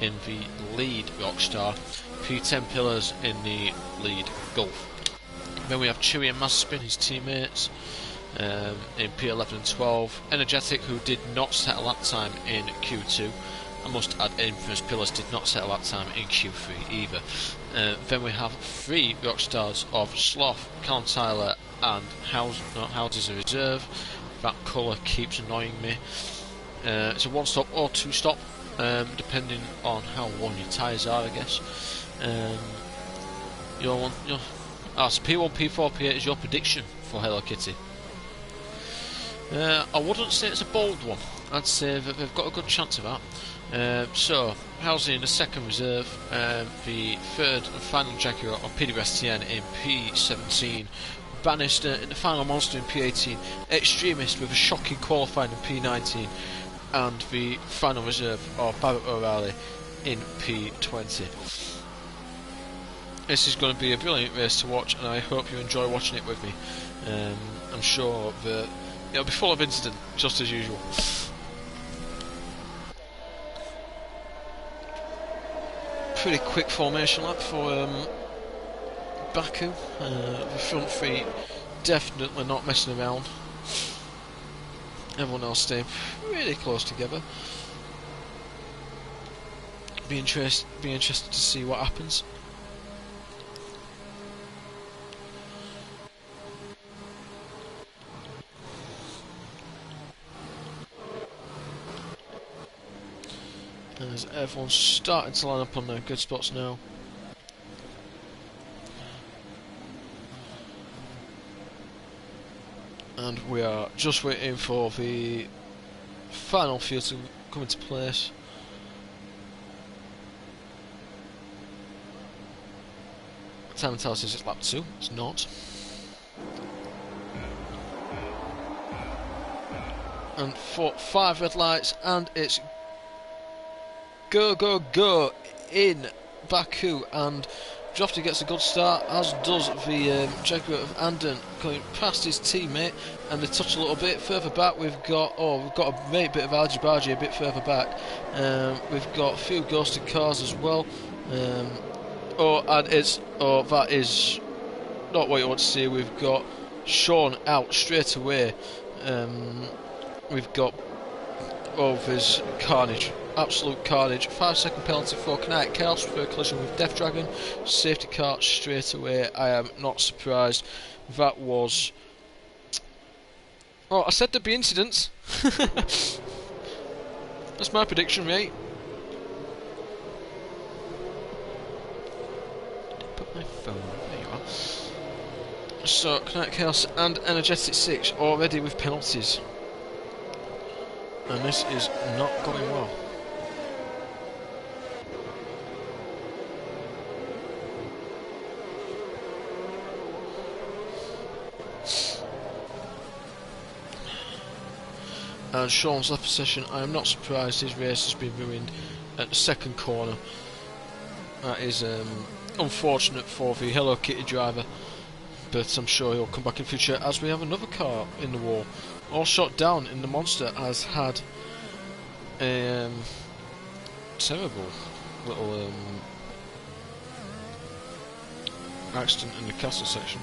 Speaker 1: in the lead Rockstar, P10 Pillars in the lead Gulf. Then we have Chewy and Masterspin, his teammates, in P11 and 12. Energetic, who did not set a lap time in Q2. I must add, Infamous Pillars did not set a lap time in Q3 either. Then we have 3 Rockstars of Sloth, Callum Tyler and Houses a reserve. That colour keeps annoying me. It's a 1-stop or 2-stop, depending on how worn your tyres are, I guess. So P1, P4, P8 is your prediction for Hello Kitty. I wouldn't say it's a bold one. I'd say that they've got a good chance of that. So, Housing in the second reserve, the third and final Jaguar of PWSTN in P17, Bannister in the final monster in P18, Extremist with a shocking qualifying in P19, and the final reserve of Barrett O'Reilly in P20. This is going to be a brilliant race to watch, and I hope you enjoy watching it with me. I'm sure that it'll be full of incident, just as usual. Pretty quick formation lap for Baku. The front three definitely not messing around. Everyone else staying pretty close together. Be interested to see what happens. As everyone's starting to line up on their good spots now. And we are just waiting for the final few to come into place. Time tells us it's lap 2, it's not. And for 5 red lights, and it's go, go, go in Baku, and Drofty gets a good start, as does the Jaguar of Anden, going past his teammate, and they touch a little bit further back. We've got a great bit of argy-bargy a bit further back. We've got a few ghosted cars as well. That is not what you want to see. We've got Sean out straight away. We've got all of his carnage absolute carnage. 5-second penalty for Kinetic Chaos for a collision with Death Dragon. Safety car straight away. I am not surprised. That was... Oh, I said there'd be incidents. That's my prediction, mate. Put my phone. There you are. So, Kinetic Chaos and Energetic 6 already with penalties. And this is not going well. And Sean's left position. I am not surprised his race has been ruined at the second corner. That is unfortunate for the Hello Kitty driver, but I'm sure he'll come back in future as we have another car in the wall. All shot down in the Monster has had a terrible little accident in the castle section.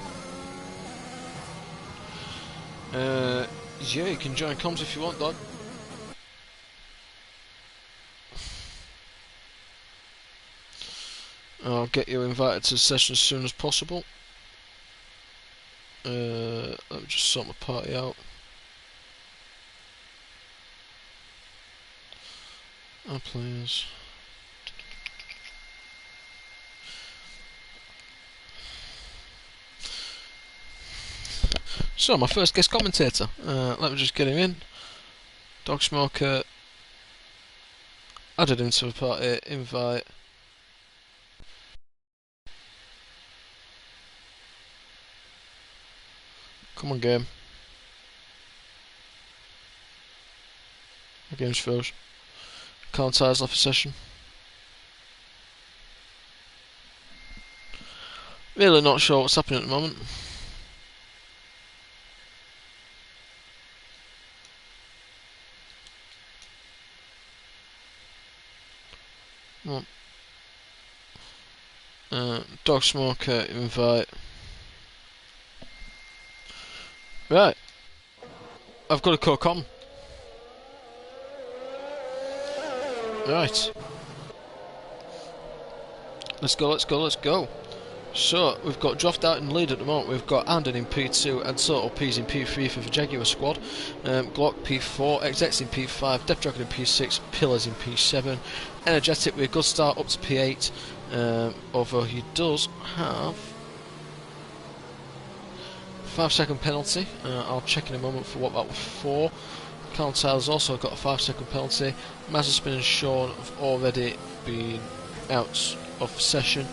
Speaker 1: Yeah, you can join comms if you want, Dad. I'll get you invited to the session as soon as possible. Let me just sort my party out. Our players. So, my first guest commentator. Let me just get him in. Dog Smoker. Added him to the party. Invite. Come on, game. The game's froze. Can't tires off a session. Really not sure what's happening at the moment. Dog Smoker, invite. Right. I've got a co-com. Right. Let's go, let's go, let's go. So, we've got Droft out in the lead at the moment. We've got Andon in P2 and Total P's in P3 for the Jaguar squad. Glock P4, Execs in P5, Death Dragon in P6, Pillars in P7. Energetic with a good start up to P8. Although he does have 5-second penalty. I'll check in a moment for what that was for. Counter's also got a 5-second penalty. Mazzaspin and Sean have already been out of session.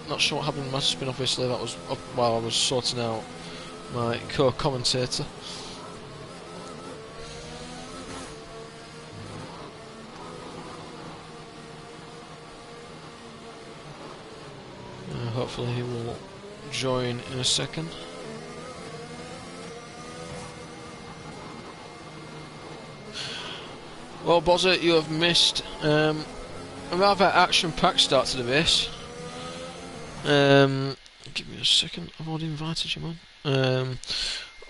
Speaker 1: Not sure what happened with Mazzaspin, obviously that was up while I was sorting out my co-commentator. Hopefully he will join in a second. Well, Bozza, you have missed a rather action-packed start to the race. Give me a second, I've already invited you, man.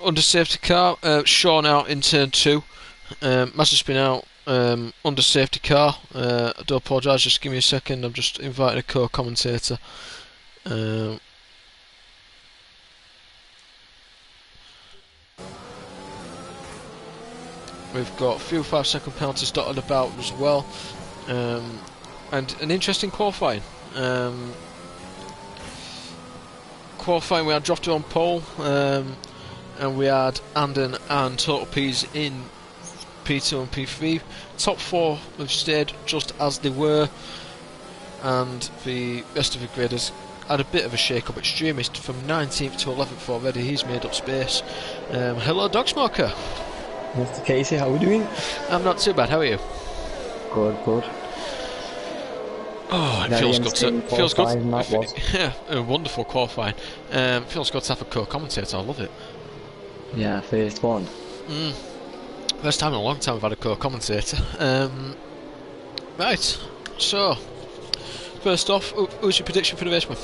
Speaker 1: Under safety car, Sean out in turn 2. Mazzaspin out under safety car. I do apologise, just give me a second, I've just invited a co-commentator. We've got a few 5-second penalties dotted about as well, and an interesting qualifying. Qualifying, we had Drofter on pole, and we had Andon and Total P's in P2 and P3. Top 4 have stayed just as they were, and the rest of the grid has had a bit of a shake-up. Extremist from 19th to 11th already, he's made up space. Hello, Dog Smoker.
Speaker 2: Mr. Casey, how are we doing?
Speaker 1: I'm not too bad, how are you?
Speaker 2: Good, good.
Speaker 1: Oh, it feels good to... Feels good. Yeah, a wonderful qualifying. Feels good to have a co-commentator, I love it.
Speaker 2: Yeah, first one.
Speaker 1: First time in a long time I've had a co-commentator. Right, so... First off, who's your prediction for the race, man?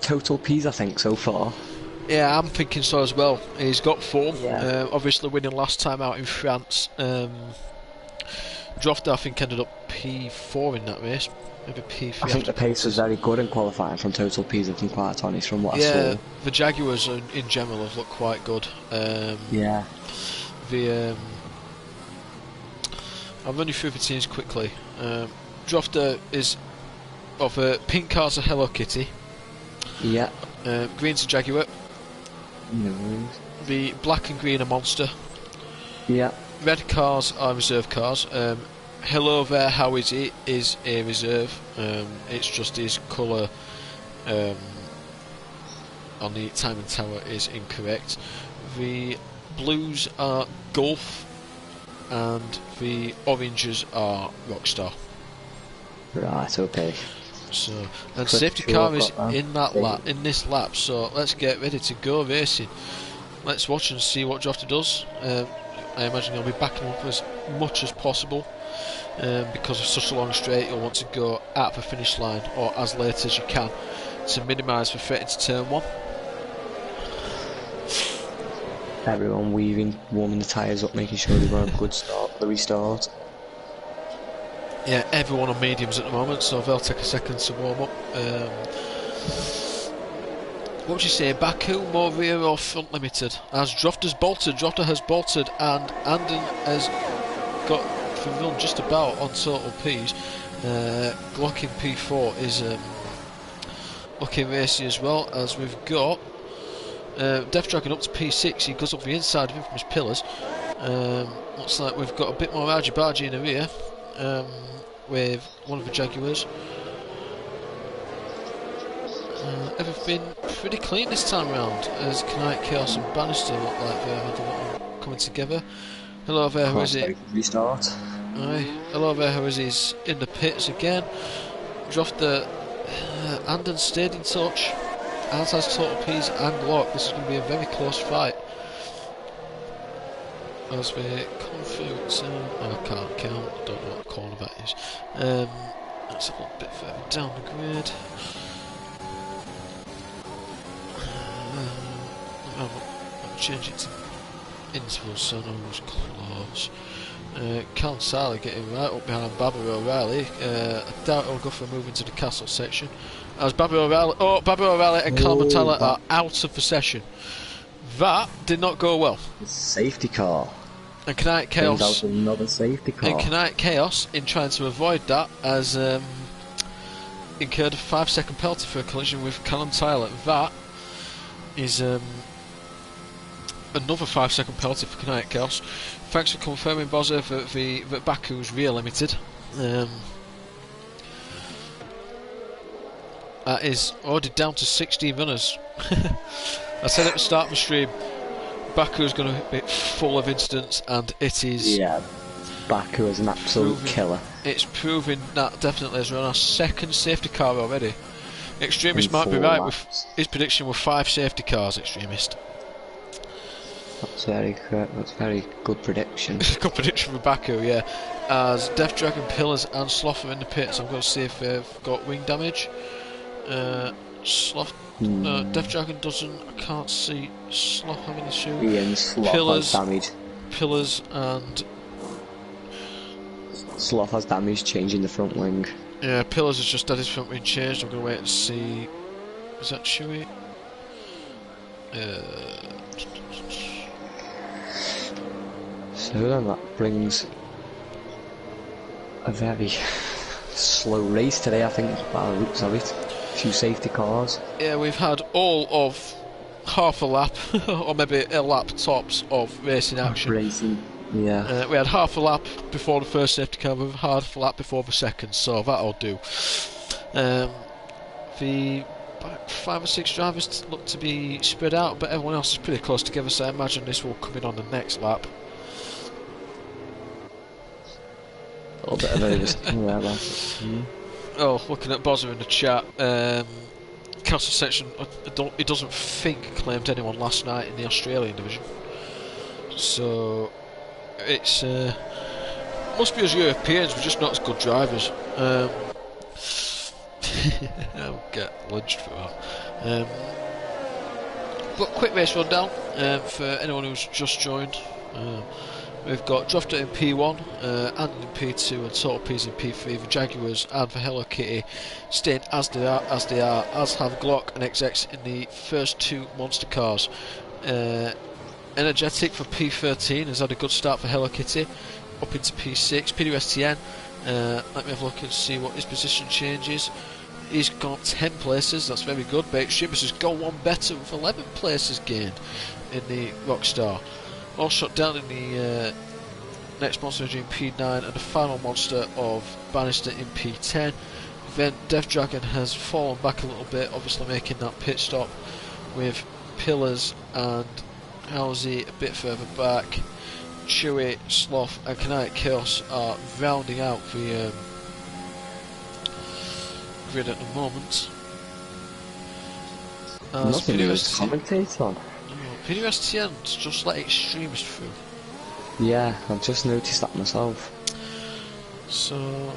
Speaker 2: Total P's, I think, so far.
Speaker 1: Yeah, I'm thinking so as well. He's got form.
Speaker 2: Yeah.
Speaker 1: Obviously winning last time out in France. Drofter, I think, ended up P4 in that race. Maybe P3.
Speaker 2: I think the pace was very good in qualifying from total P's, if I'm quite honest, from what I
Speaker 1: Yeah,
Speaker 2: saw.
Speaker 1: the Jaguars in general have looked quite good.
Speaker 2: Yeah.
Speaker 1: I'll run you through the teams quickly. Drofter is of pink cars are Hello Kitty.
Speaker 2: Yeah.
Speaker 1: Green's a Jaguar.
Speaker 2: No worries.
Speaker 1: The black and green are Monster.
Speaker 2: Yeah.
Speaker 1: Red cars are reserve cars. Hello there, how is it? Is a reserve. It's just his colour on the timing tower is incorrect. The blues are Gulf, and the oranges are Rockstar.
Speaker 2: Right, okay.
Speaker 1: So, and
Speaker 2: Pretty
Speaker 1: safety
Speaker 2: sure
Speaker 1: car
Speaker 2: I've
Speaker 1: is
Speaker 2: got that.
Speaker 1: in that lap, in this lap. So let's get ready to go racing. Let's watch and see what Drofter does. I imagine he'll be backing up as much as possible. Because of such a long straight, you'll want to go at the finish line or as late as you can to minimise the threat into turn 1.
Speaker 2: Everyone weaving, warming the tyres up, making sure they've got a good start for the restart.
Speaker 1: Yeah, everyone on mediums at the moment, so they'll take a second to warm up. What would you say, Baku, more rear or front limited? As Drofter has bolted, and Anden has got the run just about on total P's. Glock in P4 is looking racy as well, as we've got Death Dragon up to P6. He goes up the inside of him from his pillars. Looks like we've got a bit more argy-bargy in the rear with one of the Jaguars. Everything pretty clean this time round, as Knight, Chaos and Bannister look like they're coming together. Hello there, who is it?
Speaker 2: Restart.
Speaker 1: Aye. Hello there, who is he's in the pits again. Drofter, Anden stayed in touch, as has Total P's and Lock. This is going to be a very close fight. As we come through I can't count, I don't know what corner that is. Let's have a little bit further down the grid. I'll change it to intervals so no one's close. Cal Sally getting right up behind Barbara O'Reilly. I doubt he'll go for a move into the castle section. As Barbara O'Reilly and Cal Tyler are out of the session. That did not go well.
Speaker 2: Safety car.
Speaker 1: And Kinetic Chaos.
Speaker 2: Another safety car.
Speaker 1: And Kinetic Chaos, in trying to avoid that, has incurred a 5-second penalty for a collision with Callum Tyler. That is another 5-second penalty for Kinetic Chaos. Thanks for confirming, Bozza, that Baku's rear limited. That is already down to 16 runners. I said at the start of the stream, Baku's going to be full of incidents, and it is.
Speaker 2: Yeah, Baku is an absolute killer.
Speaker 1: It's proving that definitely as we're on our second safety car already. Extremist
Speaker 2: In
Speaker 1: might be
Speaker 2: 4
Speaker 1: right
Speaker 2: laps.
Speaker 1: with his prediction with 5 safety cars, Extremist.
Speaker 2: That's very correct. That's very good prediction.
Speaker 1: Good prediction for Baku, yeah. As Death Dragon, Pillars and Sloth are in the pits, I'm going to see if they've got wing damage. Sloth, no, Death Dragon doesn't. I can't see Sloth having an issue.
Speaker 2: Ian Sloth has damage.
Speaker 1: Pillars and
Speaker 2: Sloth has damage changing the front wing.
Speaker 1: yeah, Pillars has just had his front wing changed. I'm going to wait and see. Is that Chewy?
Speaker 2: So then that brings a very slow race today, I think, by the looks of it. A few safety cars.
Speaker 1: Yeah, we've had all of half a lap, or maybe a lap tops of racing action.
Speaker 2: Racing, yeah.
Speaker 1: We had half a lap before the first safety car, we've had half a lap before the second, so that'll do. The back 5 or 6 drivers look to be spread out, but everyone else is pretty close together, so I imagine this will come in on the next lap.
Speaker 2: A little bit of oversteering there, like.
Speaker 1: Oh, looking at Bozza in the chat, Castle section, he doesn't think claimed anyone last night in the Australian division. So it's must be us Europeans, we're just not as good drivers. I'll get lynched for that. But quick race rundown for anyone who's just joined. We've got Drofter in P1, Andon in P2, and Total P's in P3. The Jaguars and for Hello Kitty staying as they are, as have Glock and XX in the first two monster cars. Energetic for P13 has had a good start for Hello Kitty, up into P6. PWSTN, let me have a look and see what his position changes. He's got 10 places, that's very good, but Extremis has gone one better with 11 places gained in the Rockstar. All shot down in the next monster in P9, and the final monster of Bannister in P10. Then Death Dragon has fallen back a little bit, obviously making that pit stop, with Pillars and Halsey a bit further back. Chewy, Sloth and Kinetic Chaos are rounding out the grid at the moment.
Speaker 2: Nothing to commentate on.
Speaker 1: PWSTN's just let Extremist through.
Speaker 2: Yeah, I've just noticed that myself.
Speaker 1: So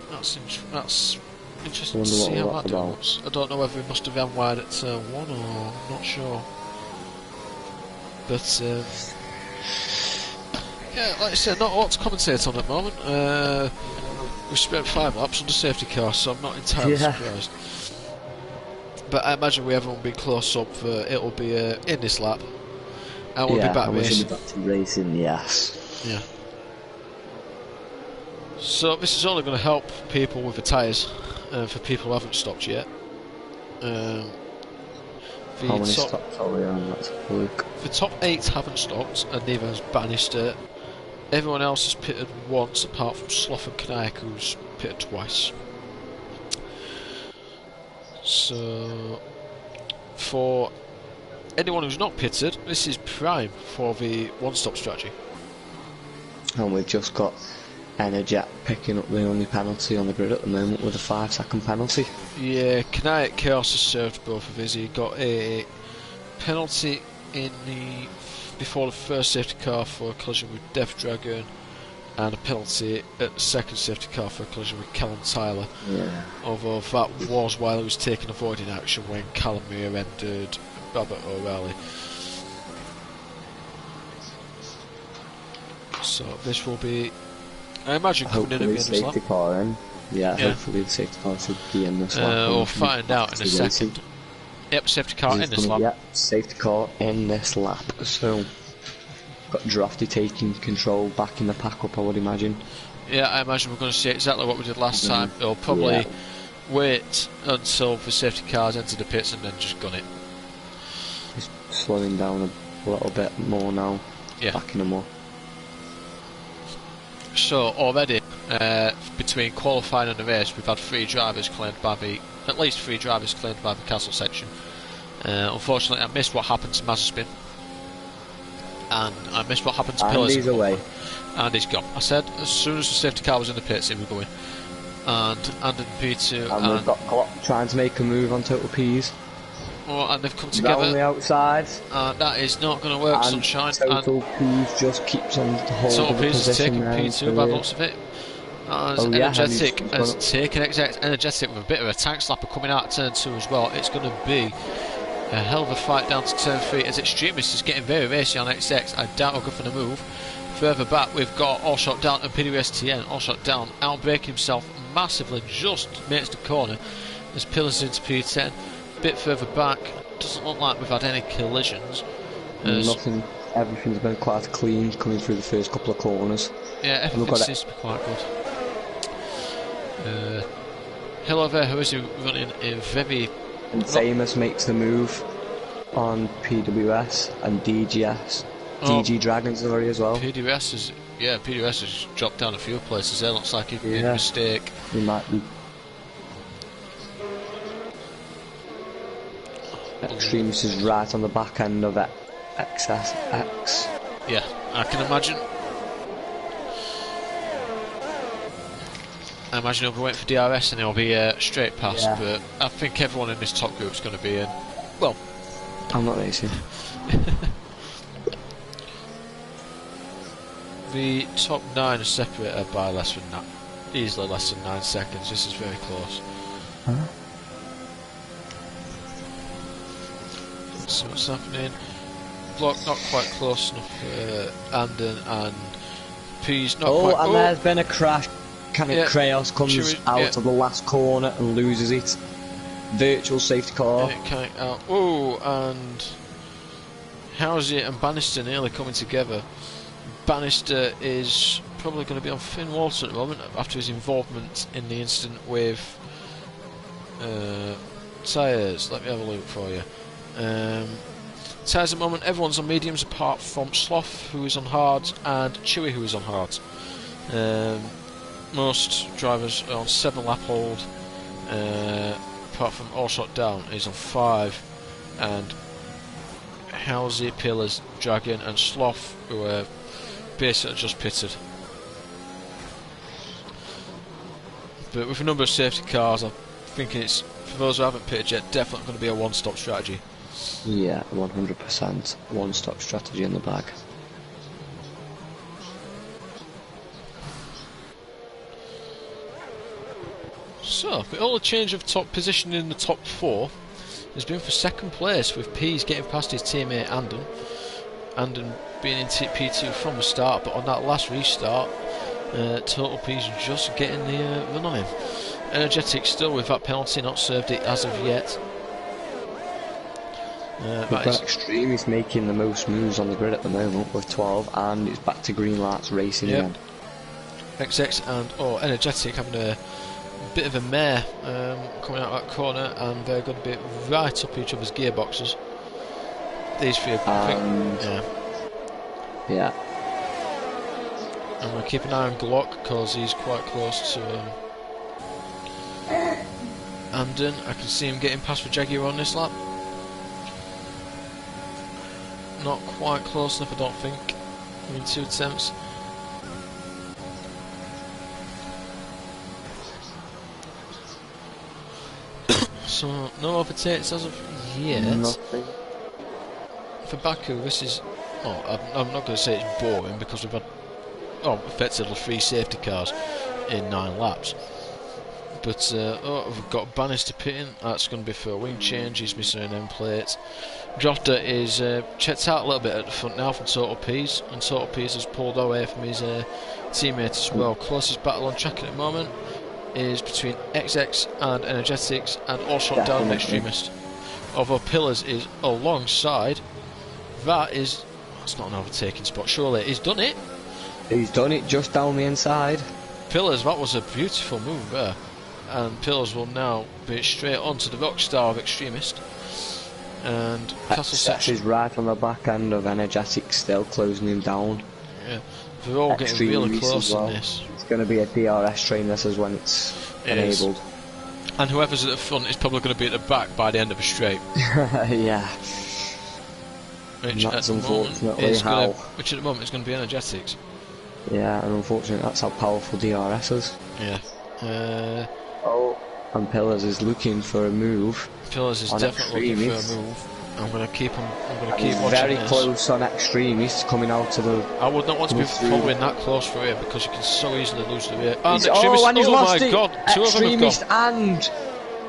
Speaker 1: that's interesting to see how that develops. I don't know whether he must have ran wide at turn 1 or I'm not sure. But yeah, like I said, not a lot to commentate on at the moment. We spent 5 laps under safety car, so I'm not entirely surprised. But I imagine we haven't been close up. It'll be in this lap, and we'll be back racing.
Speaker 2: Back to racing, yes.
Speaker 1: Yeah. So this is only going to help people with the tyres, for people who haven't stopped yet.
Speaker 2: How many stops are we on? That's a look.
Speaker 1: The top 8 haven't stopped, and neither has Bannister. Everyone else has pitted once, apart from Sloth and Knaik, who's pitted twice. So, for anyone who's not pitted, this is prime for the one-stop strategy.
Speaker 2: And we've just got Enerjet picking up the only penalty on the grid at the moment with a 5-second penalty.
Speaker 1: Yeah, Kinetic Chaos has served both of his. He got a penalty in the before the first safety car for a collision with Death Dragon, and a penalty at the second safety car for a collision with Callum Tyler.
Speaker 2: Yeah.
Speaker 1: Although that was while he was taking avoiding action when Callum rear-ended Robert O'Reilly. So this will be, I imagine, coming in at the end of this lap.
Speaker 2: Car in. Yeah, hopefully the safety car should be in this lap.
Speaker 1: We'll find out in a second. Yep, safety car in this lap.
Speaker 2: Yep, safety car in this lap. So, got Drafty taking control back in the pack up, I would imagine.
Speaker 1: Yeah, I imagine we're going to see exactly what we did last time. They'll probably wait until the safety cars enter the pits and then just gun it.
Speaker 2: Just slowing down a little bit more now.
Speaker 1: Yeah.
Speaker 2: Backing them up.
Speaker 1: So already, between qualifying and the race, we've had 3 drivers claimed by the, at least 3 drivers claimed by the castle section. Unfortunately, I missed what happened to Mazepin, and I missed what happened to Pillars.
Speaker 2: And he's away.
Speaker 1: And he's gone. I said as soon as the safety car was in the pits, he was going. And in P2.
Speaker 2: And we've got Glock trying to make a move on Total P's.
Speaker 1: Oh, and they've come together.
Speaker 2: On the outside.
Speaker 1: And that is not going to work,
Speaker 2: and
Speaker 1: Sunshine.
Speaker 2: Total P's just keeps on the hold
Speaker 1: Total
Speaker 2: of the
Speaker 1: P's has taken
Speaker 2: position
Speaker 1: P2 by the looks of it. As Energetic has taken Energetic with a bit of a tank slapper coming out of turn 2 as well. It's going to be a hell of a fight down to turn 3 as Extremist is getting very racy on XX. I doubt he'll go for the move. Further back we've got All Shot Down and PWSTN. All Shot Down outbraking himself massively, just makes the corner as Pillars into P10. Bit further back, doesn't look like we've had any collisions.
Speaker 2: Nothing, everything's been quite clean coming through the first couple of corners.
Speaker 1: Yeah, everything seems to be quite good. Hello there, who is he running a very...
Speaker 2: And Famous makes the move on PWS and DGS. DG Dragons are already as well.
Speaker 1: PWS has dropped down a few places there, looks like he made a mistake.
Speaker 2: He might be. Extremis is right on the back end of it. XSX.
Speaker 1: Yeah, I can imagine. I imagine he'll be waiting for DRS and he'll be straight past, but I think everyone in this top group is going to be in. Well,
Speaker 2: I'm not racing.
Speaker 1: The top 9 are separated by less than that, easily less than 9 seconds. This is very close.
Speaker 2: Huh?
Speaker 1: So what's happening? Block not quite close enough. Andon and P's not
Speaker 2: Oh,
Speaker 1: quite.
Speaker 2: and there's been a crash. Kraos comes
Speaker 1: Chewie,
Speaker 2: out of the last corner and loses it. Virtual safety car.
Speaker 1: Out. Oh, and Housey and Bannister nearly coming together. Bannister is probably going to be on thin water at the moment after his involvement in the incident with tyres. Let me have a look for you. Tyres at the moment, everyone's on mediums apart from Sloth, who is on hards, and Chewie, who is on hards. Most drivers are on 7 lap hold, apart from All Shot Down is on 5, and Halsey, Pillars, Dragon and Sloth, who are basically just pitted. But with a number of safety cars, I'm thinking it's, for those who haven't pitted yet, definitely going to be a one-stop strategy.
Speaker 2: Yeah, 100% one-stop strategy in the bag.
Speaker 1: So, the only change of top position in the top 4 has been for second place, with Pease getting past his teammate Andon. Andon being in P2 from the start, but on that last restart, Total Pease just getting the run on him. Energetic still with that penalty, not served it as of yet.
Speaker 2: We've got Extreme is making the most moves on the grid at the moment with 12, and it's back to green lights racing again.
Speaker 1: XX and Energetic having a bit of a mare coming out of that corner, and they're going to be right up each other's gearboxes. These three are yeah. And we'll keep an eye on Glock because he's quite close to Amden. I can see him getting past for Jaguar on this lap. Not quite close enough, I don't think. I mean, 2 attempts. So, no overtakes as of yet.
Speaker 2: Nothing.
Speaker 1: For Baku, this is... Oh, I'm not going to say it's boring because we've had... Oh, effectively 3 safety cars in 9 laps. But, we've got Bannister pitting. That's going to be for a wing change. He's missing an end plate. Jofta is checked out a little bit at the front now from Total Pease, and Total Pease has pulled away from his teammate as well. Closest battle on track at the moment is between XX and Energetics and All Shot Down and Extremist. Although Pillars is alongside, that's not an overtaking spot, surely. He's done it.
Speaker 2: He's done it just down the inside.
Speaker 1: Pillars, that was a beautiful move there. And Pillars will now be straight onto the Rockstar of Extremist. And Castle Section
Speaker 2: is right on the back end of Energetic, still closing him down.
Speaker 1: Yeah, they're all getting really close in this.
Speaker 2: It's going to be a DRS train, this is when it's enabled.
Speaker 1: And whoever's at the front is probably going to be at the back by the end of a straight.
Speaker 2: Yeah.
Speaker 1: Which
Speaker 2: that's
Speaker 1: at
Speaker 2: unfortunately how.
Speaker 1: Which at the moment is going to be Energetics.
Speaker 2: Yeah, and unfortunately that's how powerful DRS is.
Speaker 1: Yeah.
Speaker 2: And Pillars is looking for a move.
Speaker 1: Pillars is definitely looking for a move. I'm going to keep him. I'm going to keep watching
Speaker 2: very
Speaker 1: this.
Speaker 2: Close on Extremists coming out of the.
Speaker 1: I would not want to be following that close for here because you can so easily lose the rear. And
Speaker 2: and he's lost
Speaker 1: my
Speaker 2: it.
Speaker 1: God! 2 of them have
Speaker 2: Extremist
Speaker 1: gone.
Speaker 2: And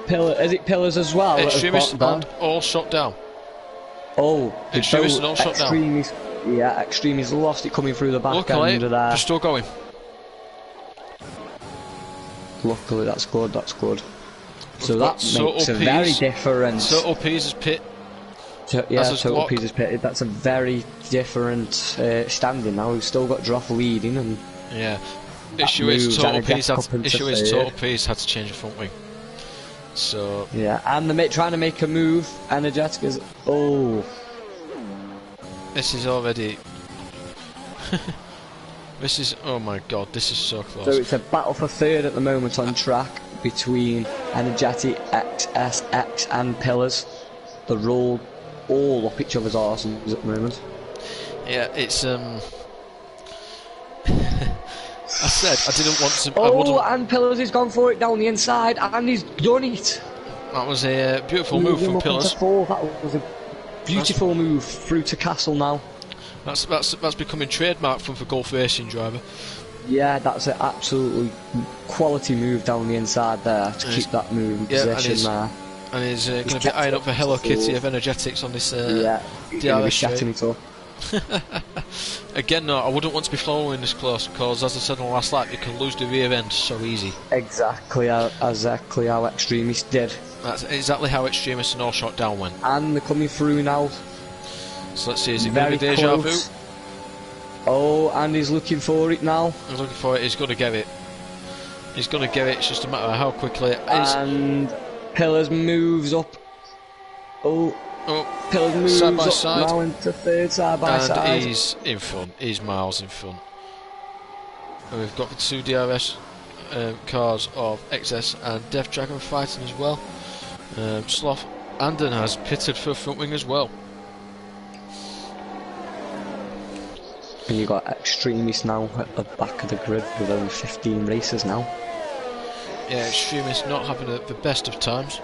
Speaker 2: Pillars. Is it Pillars as well?
Speaker 1: Extremist and All Shot Down.
Speaker 2: Oh,
Speaker 1: Extremist and All Shot Down.
Speaker 2: Yeah, Extremist lost it coming through the back end of there.
Speaker 1: They're still going.
Speaker 2: Luckily, that's good. That's good. So that makes a very different.
Speaker 1: Total Pease is pit.
Speaker 2: Total Pease is pitted. That's a very different standing now. We've still got Droth leading, and
Speaker 1: issue is Total Pease had to change the front wing. So
Speaker 2: and they're trying to make a move. Energetic is
Speaker 1: this is already. This is, oh my God, this is so close.
Speaker 2: So it's a battle for third at the moment on track between Energetic, XSX and Pillars. They're all up each other's arses at the moment.
Speaker 1: Yeah, it's I said I didn't want to.
Speaker 2: And Pillars has gone for it down the inside, and he's done it.
Speaker 1: That was a beautiful move from Pillars.
Speaker 2: That was a beautiful move through to Castle now.
Speaker 1: That's becoming trademark for Gulf Racing driver.
Speaker 2: Yeah, that's an absolutely quality move down the inside there to keep that move in position there.
Speaker 1: And he's going to be eyeing up for Hello Kitty of Energetics on this
Speaker 2: he's going to be chatting it up.
Speaker 1: Again, no, I wouldn't want to be following this close because, as I said on the last lap, you can lose the rear end so easy.
Speaker 2: Exactly how Extremist did.
Speaker 1: That's exactly how Extremist and All Shot Down went.
Speaker 2: And they're coming through now.
Speaker 1: So let's see, is it going to be deja vu?
Speaker 2: Oh, and he's looking for it now.
Speaker 1: He's looking for it, he's going to get it. He's going to get it, it's just a matter of how quickly it is.
Speaker 2: And Pillars moves up. Oh, Pillars moves
Speaker 1: side by
Speaker 2: up
Speaker 1: side.
Speaker 2: now into third, side by side.
Speaker 1: And he's in front, he's miles in front. And we've got the two DRS cars of XS and Death Dragon fighting as well. Sloth Anden has pitted for a front wing as well.
Speaker 2: And you got Extremist now at the back of the grid with only 15 races now.
Speaker 1: Yeah, Extremist not having the best of times.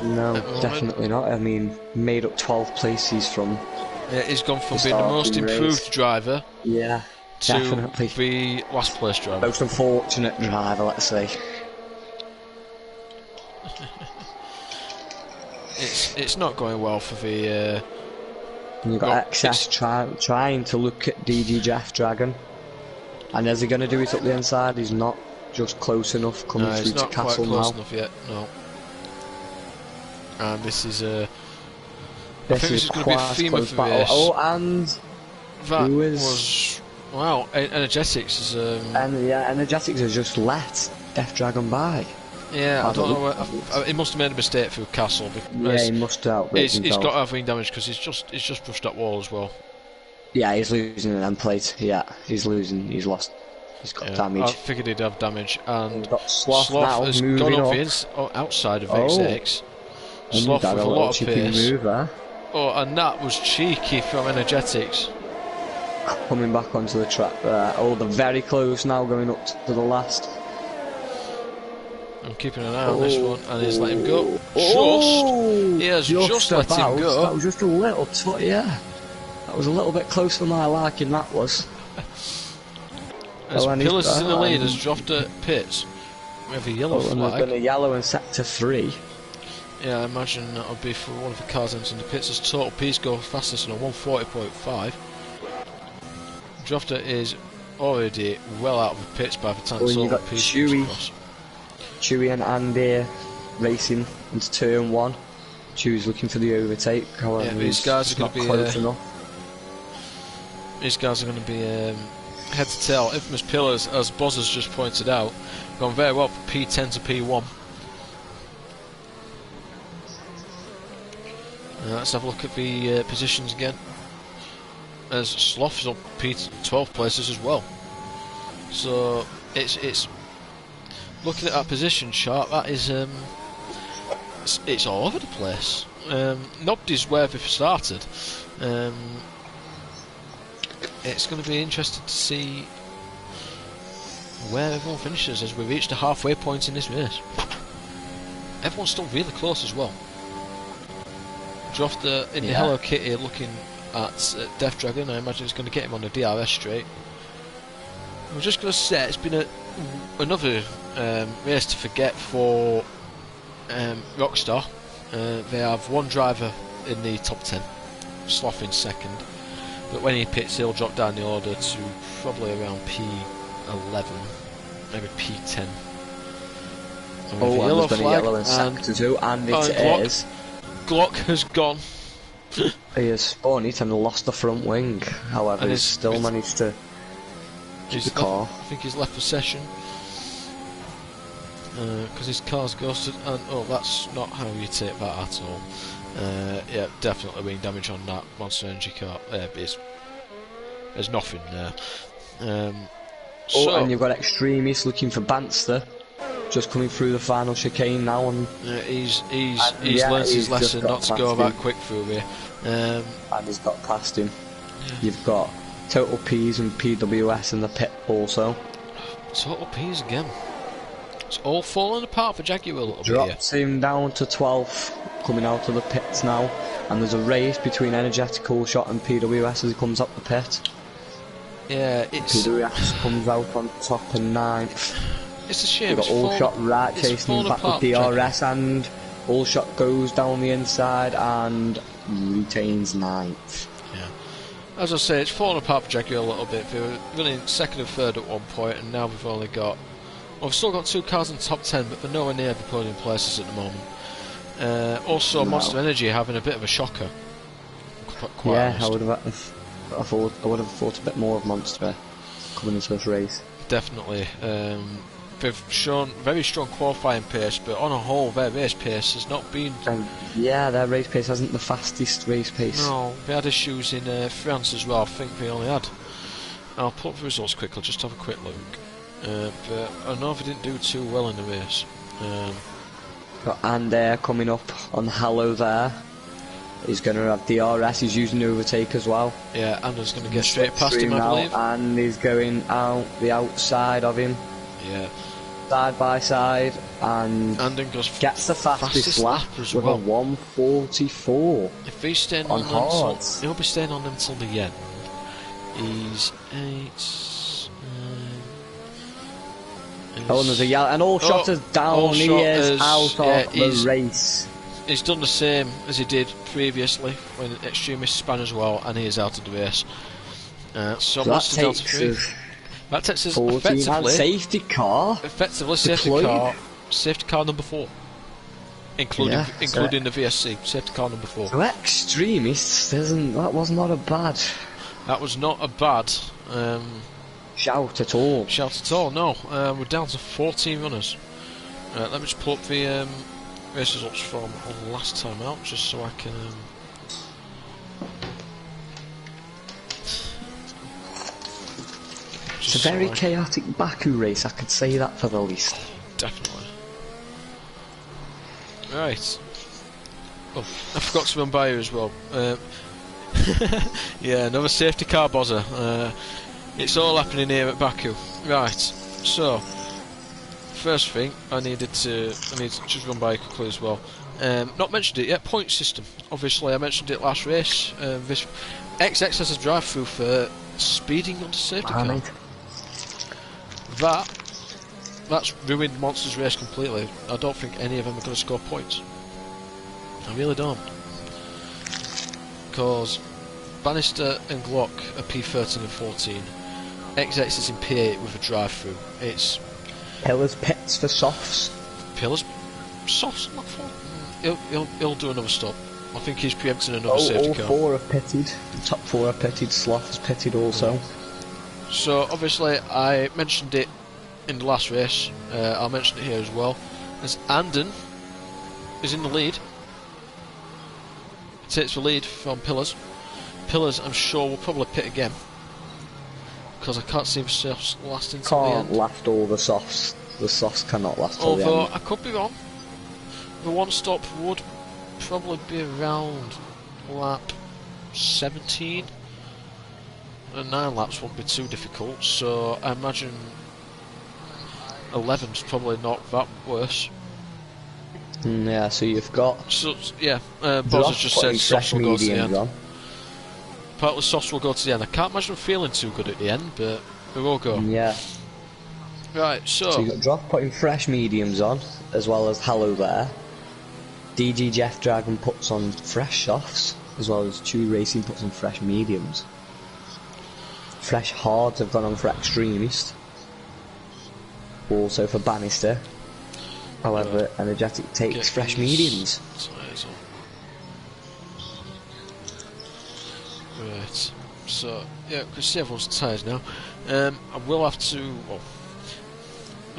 Speaker 2: No, definitely not. I mean, made up 12 places from.
Speaker 1: Yeah, he's gone from being the most improved driver.
Speaker 2: Yeah,
Speaker 1: to
Speaker 2: definitely.
Speaker 1: the last place driver.
Speaker 2: Most unfortunate driver, let's say.
Speaker 1: It's not going well for the.
Speaker 2: And you've got XS trying to look at DG Jeff Dragon. And is he going to do it up the inside? He's not just close enough coming through to Castle now.
Speaker 1: He's not quite close enough yet, no. And this is I think this is going to be a theme of the race.
Speaker 2: Oh, and
Speaker 1: that was wow. Energetics is.
Speaker 2: And yeah, Energetics has just let Death Dragon by.
Speaker 1: Yeah, I don't know. He must have made a mistake through Castle.
Speaker 2: Yeah, he must have.
Speaker 1: He's got to have wing damage because he's just brushed that wall as well.
Speaker 2: Yeah, he's losing an end plate. Yeah, he's losing. He's lost. He's got damage.
Speaker 1: I figured he'd have damage, and
Speaker 2: Sloth now
Speaker 1: has
Speaker 2: moving
Speaker 1: gone
Speaker 2: up.
Speaker 1: outside of XX. Sloth with a lot of pace.
Speaker 2: Move there.
Speaker 1: Oh, and that was cheeky from Energetics.
Speaker 2: Coming back onto the track there. Oh, they're very close now, going up to the last.
Speaker 1: I'm keeping an eye on this one, and he's let him go. He has just let him go.
Speaker 2: That was just a little yeah. That was a little bit close for my liking, that was.
Speaker 1: As Pillars is in the lead, has dropped at pits. We have a yellow flag.
Speaker 2: And there's been a yellow in sector 3.
Speaker 1: Yeah, I imagine that'll be for one of the cars entering the pits as Total P's go fastest on a 140.5. Drofter is already well out of the pits by the time Total P's across.
Speaker 2: Chewy and Andy racing into turn 1. Chewy's looking for the overtake. However,
Speaker 1: yeah, these guys are going to be
Speaker 2: close enough.
Speaker 1: These guys are going to be head to tail. Infamous Pillars, as Boz has just pointed out, gone very well from P10 to P1. Let's have a look at the positions again. As Sloth is on P12 places as well. So it's looking at that position chart. That is it's all over the place. Nobody's where they've started. It's going to be interesting to see where everyone finishes as we reach the halfway point in this race. Everyone's still really close as well. Drofter in the Hello Kitty looking at Death Dragon. I imagine it's going to get him on the DRS straight. I'm just going to say it's been another race to forget for Rockstar. They have one driver in the top 10, Sloth in second, but when he pits he'll drop down the order to probably around P11, maybe P10.
Speaker 2: And there's been a yellow in sector 2, and it is.
Speaker 1: Glock has gone.
Speaker 2: He has spun it and lost the front wing. However, he's still managed to keep the car.
Speaker 1: I think he's left possession because his car's ghosted. And oh, that's not how you take that at all. Yeah, definitely wing damage on that Monster Energy car. There's nothing there.
Speaker 2: And you've got Extremist looking for Banster. Just coming through the final chicane now, and
Speaker 1: he's learnt his lesson not to go that quick through here.
Speaker 2: And he's got past him. Yeah. You've got Total P's and PWS in the pit also.
Speaker 1: Total P's again. It's all falling apart for Jaguar a little bit.
Speaker 2: Drops him down to 12th, coming out of the pits now, and there's a race between Energetic Shot and PWS as he comes up the pit.
Speaker 1: Yeah,
Speaker 2: PWS comes out on top in 9th.
Speaker 1: It's a shame.
Speaker 2: You've got All-Shot right chasing him back with DRS, and All-Shot goes down the inside and retains 9th.
Speaker 1: Yeah. as I say, it's fallen apart for Jaguar a little bit. They were running second and third at one point, and now we've only got... Well, we've still got 2 cars in the top 10, but they're nowhere near the podium places at the moment. Also,
Speaker 2: No.
Speaker 1: Monster Energy having a bit of a shocker. Quite
Speaker 2: Yeah,
Speaker 1: honest.
Speaker 2: I would have thought a bit more of Monster coming into this race.
Speaker 1: Definitely. They've shown very strong qualifying pace, but on a whole, their race pace has not been...
Speaker 2: Yeah, their race pace hasn't the fastest race pace.
Speaker 1: No, they had issues in France as well. I think they only had... I'll put up the results quickly, just have a quick look. But I know they didn't do too well in the race.
Speaker 2: Got Ander coming up on Hallow there. He's going to have DRS, he's using the overtake as well.
Speaker 1: Yeah, Ander's going to get straight past him, I
Speaker 2: now,
Speaker 1: believe.
Speaker 2: And he's going out the outside of him.
Speaker 1: Yeah.
Speaker 2: Side by side, and
Speaker 1: Anden
Speaker 2: gets the fastest lap
Speaker 1: as
Speaker 2: with
Speaker 1: well.
Speaker 2: a 1:44.
Speaker 1: If he's staying
Speaker 2: on
Speaker 1: on them
Speaker 2: hards.
Speaker 1: he'll be staying on them till the end. He's 8...
Speaker 2: Oh, and there's a yellow, and all shotters down, he is out of the race.
Speaker 1: He's done the same as he did previously when Extremist span as well, and he is out of the race. So
Speaker 2: that
Speaker 1: Monster Delta
Speaker 2: takes
Speaker 1: 3.
Speaker 2: us
Speaker 1: That takes us
Speaker 2: 14 and
Speaker 1: effectively
Speaker 2: safety car.
Speaker 1: Safety car number 4, including the VSC safety car number 4.
Speaker 2: So Extremists, that was not a bad
Speaker 1: That was not a bad
Speaker 2: shout at all.
Speaker 1: shout at all. No, we're down to 14 runners. Let me just pull up the race results from last time out, just so I can.
Speaker 2: It's a very chaotic Baku race, I could say that for the least.
Speaker 1: Definitely. Right. Oh, I forgot to run by you as well. Yeah, another safety car buzzer. It's all happening here at Baku. Right. So, first thing I need to just run by you quickly as well. Not mentioned it yet. Point system. Obviously, I mentioned it last race. This XX has a drive-through for speeding on the safety car. That's ruined Monster's race completely. I don't think any of them are going to score points. I really don't. Because Bannister and Glock are P13 and 14. XX is in P8 with a drive-through. It's...
Speaker 2: Pillars pits for softs.
Speaker 1: Pillars? Softs? Not for... He'll do another stop. I think he's preempting another safety car.
Speaker 2: All 4 have pitted. The top 4 have pitted. Sloth has pitted also.
Speaker 1: So obviously I mentioned it in the last race, I'll mention it here as well, as Anden is in the lead. He takes the lead from Pillars. Pillars, I'm sure, will probably pit again, because I can't see the softs lasting till the end.
Speaker 2: Can't last all the softs. The softs cannot last till the end.
Speaker 1: Although I could be wrong. The one stop would probably be around lap 17. And 9 laps won't be too difficult, so I imagine 11's probably not that worse.
Speaker 2: Yeah, so you've got...
Speaker 1: So, yeah, Boz has just said softs will go to the end. Partly softs will go to the end. I can't imagine them feeling too good at the end, but they will go.
Speaker 2: Yeah.
Speaker 1: Right,
Speaker 2: So you've got Drop putting fresh mediums on, as well as Hallow there. DG Jeff Dragon puts on fresh softs, as well as Chewy Racing puts on fresh mediums. Fresh hards have gone on for Extremist. Also for Bannister. However, Energetic takes fresh mediums.
Speaker 1: Right. So, yeah, because see everyone's tired now. I will have to, well,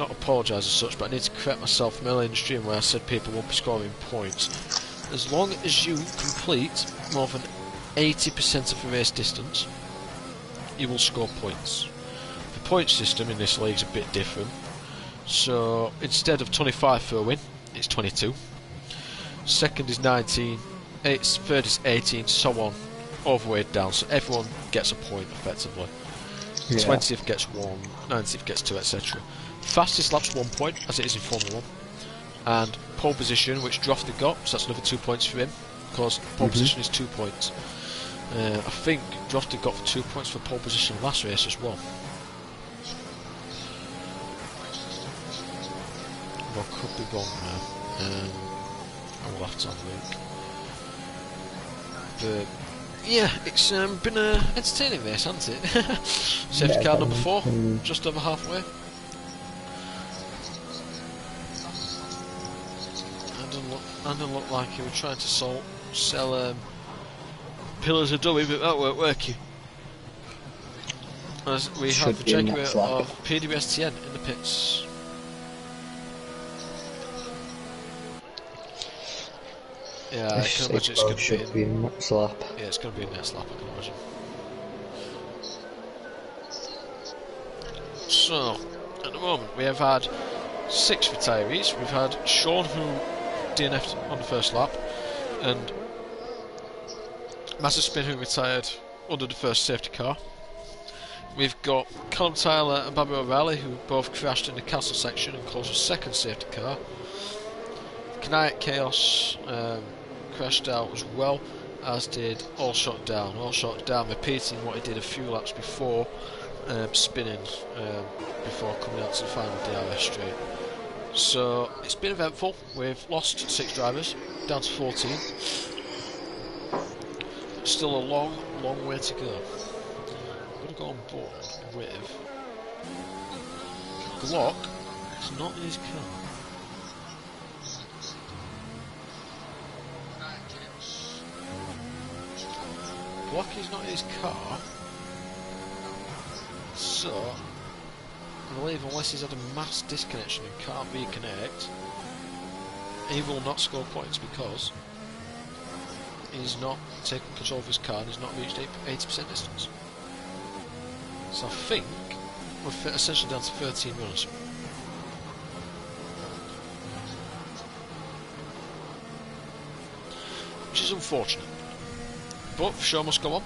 Speaker 1: not apologise as such, but I need to correct myself from earlier in the stream where I said people won't be scoring points. As long as you complete more than 80% of the race distance, you will score points. The point system in this league is a bit different. So instead of 25 for a win, it's 22. Second is 19, third is 18, so on, all the way down. So everyone gets a point effectively. Yeah. 20th gets 1, 90th gets 2, etc. Fastest lap's 1 point, as it is in Formula 1. And pole position, which Drofty got, so that's another 2 points for him, because pole position is 2 points. I think Drofty got 2 points for pole position last race as well. I could be wrong now. I will have to have a look. Yeah, it's been an entertaining race, hasn't it? Safety
Speaker 2: Yeah,
Speaker 1: car number 4,
Speaker 2: definitely.
Speaker 1: just over halfway. And it looked like he was trying to sell pillars of dummy, but that weren't working. As we have the
Speaker 2: Should be in
Speaker 1: Jaguar
Speaker 2: next lap.
Speaker 1: of PWSTN in the pits. Yeah, I can imagine it's going to
Speaker 2: Should be in next lap.
Speaker 1: Yeah, it's going to be a next lap, I can imagine. So, at the moment, we have had 6 retirees. We've had Sean, who DNF'd on the first lap, and Massive Spin, who retired under the first safety car. We've got Colin Tyler and Bobby O'Reilly, who both crashed in the castle section and caused a second safety car. Kinetic Chaos crashed out as well, as did All Shot Down. All Shot Down repeating what he did a few laps before, spinning before coming out to the final DRS straight. So it's been eventful. We've lost 6 drivers, down to 14. Still a long, long way to go. I'm going to go on board with Glock. It's not in his car. Glock is not in his car. So I believe unless he's had a mass disconnection and can't reconnect, he will not score points because he's not taken control of his car and he's not reached 80% distance. So I think we're essentially down to 13 runners. Which is unfortunate. But the show must go on.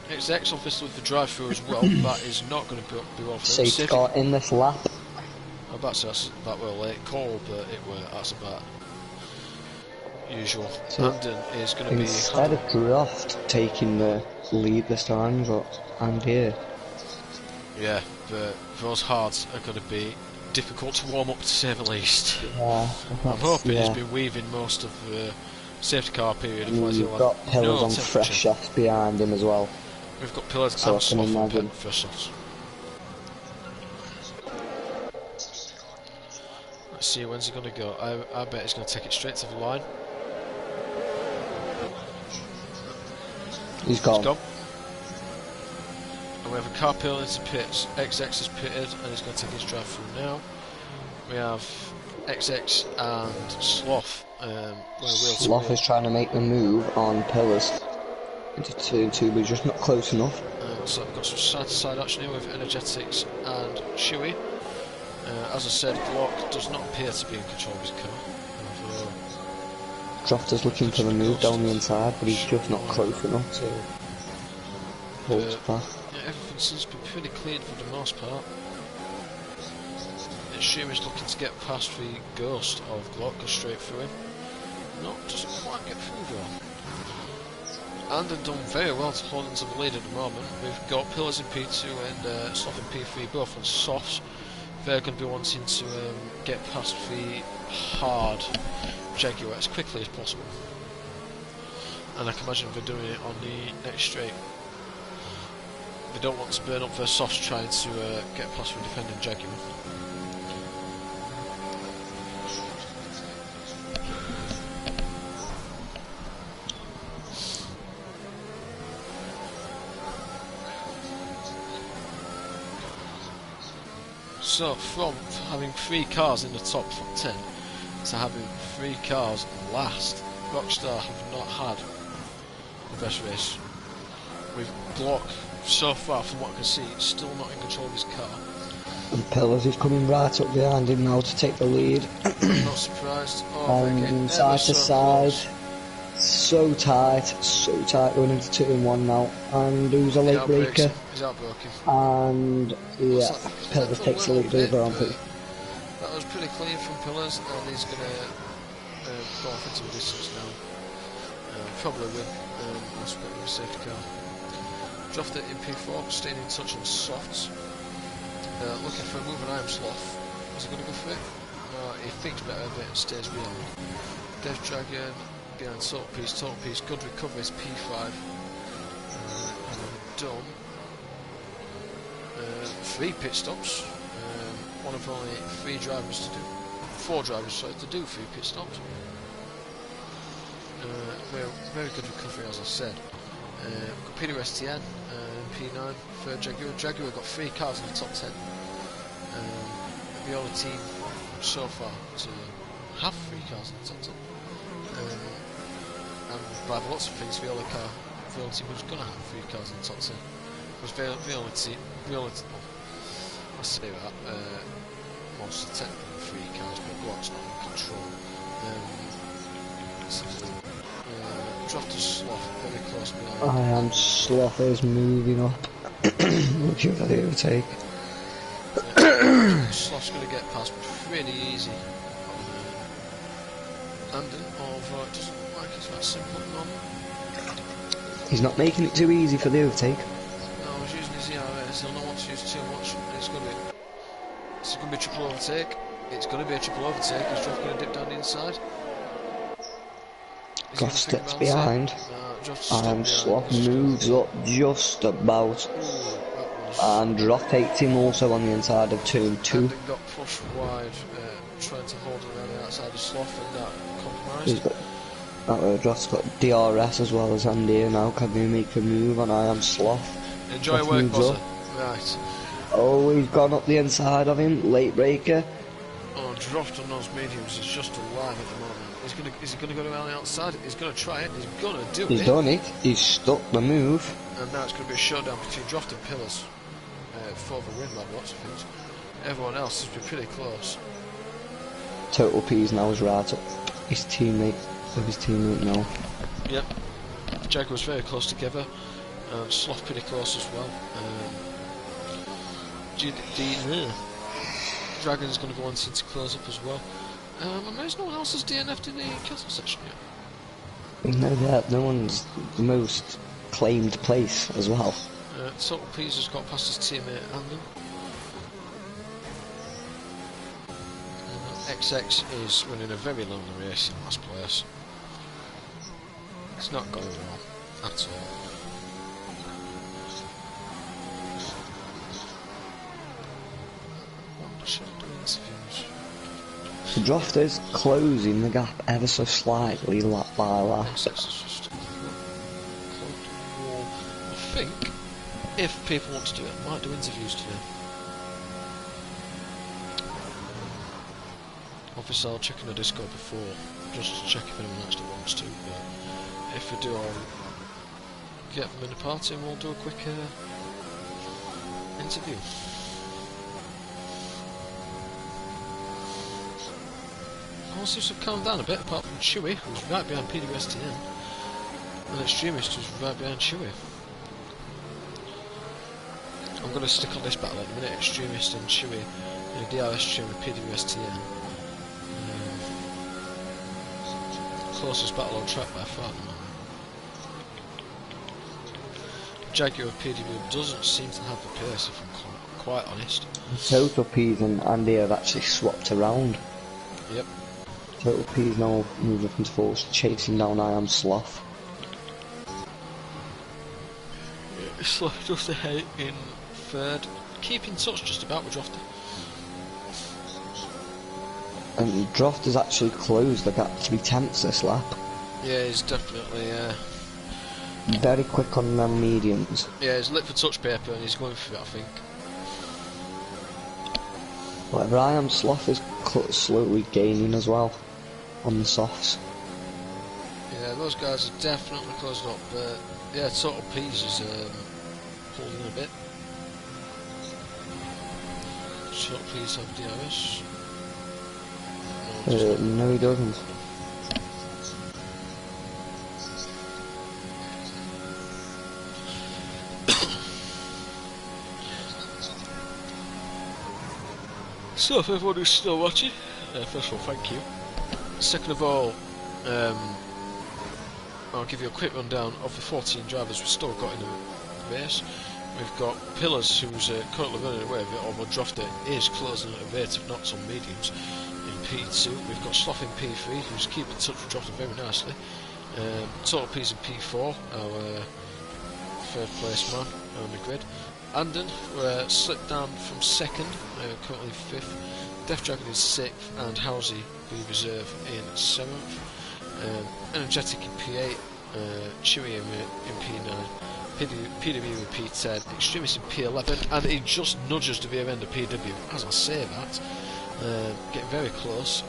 Speaker 1: XX obviously with the drive-through as well. That is not going to be well for him.
Speaker 2: Safety car in this lap.
Speaker 1: Oh, that's that were a late call, but that's about usual.
Speaker 2: So
Speaker 1: Hamden is going to be
Speaker 2: instead of Draft taking the lead this time, got Andy.
Speaker 1: Yeah, but those hards are going to be difficult to warm up to say the least.
Speaker 2: Yeah,
Speaker 1: I'm hoping he's been weaving most of the safety car period.
Speaker 2: We've got pillars on fresh softs behind him as well.
Speaker 1: We've got pillars
Speaker 2: so
Speaker 1: and sloth on fresh softs. Let's see, when's he going to go? I bet he's going to take it straight to the line.
Speaker 2: He's gone.
Speaker 1: And we have a car pulling into pits. XX is pitted and he's going to take his drive through now. We have XX and Sloth.
Speaker 2: Sloth is trying to make the move on pillars into turn 2, but he's just not close enough.
Speaker 1: So we've got some side-to-side action here with Energetics and Chewy. As I said, Glock does not appear to be in control of his car.
Speaker 2: Drafter's looking for the move down the inside, but he's just not close enough to hold to pass.
Speaker 1: Yeah, everything seems to be pretty clean for the most part. Chewy's looking to get past the ghost of Glock, go straight through him. No, doesn't quite get through though. And have done very well to hold into the lead at the moment. We've got Pillars in P2 and Sloth in P3, both on softs. They're going to be wanting to get past the hard Jaguar as quickly as possible. And I can imagine they're doing it on the next straight. They don't want to burn up their softs trying to get past the defending Jaguar. So, from having 3 cars in the top 10 to having 3 cars last, Rockstar have not had the best race. With Glock, so far from what I can see, still not in control of his car.
Speaker 2: And Pillars is coming right up behind him now to take the lead.
Speaker 1: Not surprised. Oh,
Speaker 2: and side to side. So tight going into turn 1 now. And who's a late breaker?
Speaker 1: He's outbroken.
Speaker 2: And yeah, Pillars takes the lead through the Grand Prix.
Speaker 1: That was pretty clean from Pillars, and he's going to go off into the distance now. Probably win last bit with a safety car. Dropped it in P4, staying in touch on softs. Looking for a move on Iron Sloth. Is he going to go for it? He thinks better of it and stays behind. Death Dragon behind Total Piece, good recovery is P5. done 3 pit stops. One of only 4 drivers to do 3 pit stops. Very good recovery, as I said. Got PWSTN, P9 for Jaguar. Jaguar got 3 cars in the top 10. The only team so far to have 3 cars in the top 10. And by lots of things, the only team who's going to have 3 cars in the top 10. Because the only team, let's say that, wants to technically 3 cars, but Block's not in control. Drafter's Sloth very close behind.
Speaker 2: I am Sloth is moving up. Looking for the overtake.
Speaker 1: Sloth's going to get past pretty easy. Landon, although it doesn't look like it's that simple at the moment.
Speaker 2: He's not making it too easy for the overtake.
Speaker 1: No, he's using his ERS, he'll not want to use too much. It's going to be a triple overtake. It's going to be a triple overtake. Is Droft going to dip down the inside?
Speaker 2: Droft steps behind. And Sloth moves up just about. And Droft takes him also on the inside of turn 2.
Speaker 1: And it got pushed wide, trying to hold it around the outside of Sloth, and that compromised.
Speaker 2: Droft's got DRS as well as Andy now. Can they make a move on I am Sloth?
Speaker 1: Enjoy your work, Bozza. Right.
Speaker 2: Oh, he's gone up the inside of him. Late breaker.
Speaker 1: Oh, Droft on those mediums is just alive at the moment. Is he going to go around the outside? He's going to try it. He's going to do it.
Speaker 2: He's done it. He's stuck the move.
Speaker 1: And now it's going to be a showdown between Droft and Pillars for the win by lots of things. Everyone else has been pretty close.
Speaker 2: Total P's now is right up his teammate now.
Speaker 1: Yep. Jaguar's very close together. Sloth pretty close as well. Dragon's going to go on to close up as well. And there's no one else has DNF'd in the castle section yet.
Speaker 2: No one's the most claimed place as well.
Speaker 1: Total Peas has got past his teammate Andon. XX is running a very lonely race in last place. It's not going well at all. What should I do interviews?
Speaker 2: The Drafter's closing the gap ever so slightly lap by lap.
Speaker 1: XX is just cloaked in wall. I think if people want to do it, I might do interviews today. Obviously I'll check in the Discord before, just to check if anyone actually wants to, but if we do, I'll get them in the party and we'll do a quick interview. All seems to have calmed down a bit, apart from Chewy, who's right behind PWSTN, and Extremist, who's right behind Chewy. I'm going to stick on this battle at the minute, Extremist and Chewy in a DRS stream with PWSTN. Closest battle on track by far at the moment. Jaguar PW doesn't seem to have the pace, if I'm quite honest.
Speaker 2: Total P's and Andy have actually swapped around.
Speaker 1: Yep.
Speaker 2: Total P's now moving up into force, chasing down I am Sloth.
Speaker 1: Sloth just ahead in third. Keep in touch just about with Drofter.
Speaker 2: And Droft has actually closed the gap 3/10 this lap.
Speaker 1: Yeah, he's definitely
Speaker 2: very quick on them mediums.
Speaker 1: Yeah, he's lit for touch paper and he's going for it, I think.
Speaker 2: Whatever, I am Sloth is slowly gaining as well on the softs.
Speaker 1: Yeah, those guys are definitely closing up, but yeah, Total P's is pulling in a bit. Total P's have DRS.
Speaker 2: No, he doesn't.
Speaker 1: So, for everyone who's still watching, first of all, thank you. Second of all, I'll give you a quick rundown of the 14 drivers we've still got in the race. We've got Pillars, who's currently running away with it, although Drofter is closing at a rate of knots on mediums. P2, we've got Sloth in P3, who's keeping in touch with Drofter very nicely. Total P's in P4, our third place man on the grid. Anden slipped down from second, currently fifth. Death Dragon is sixth, and Housie, the reserve, in seventh. Energetic in P8, Chewy in P9, PW in P10, Extremist in P11, and he just nudges the rear end of PW. As I say that, getting very close.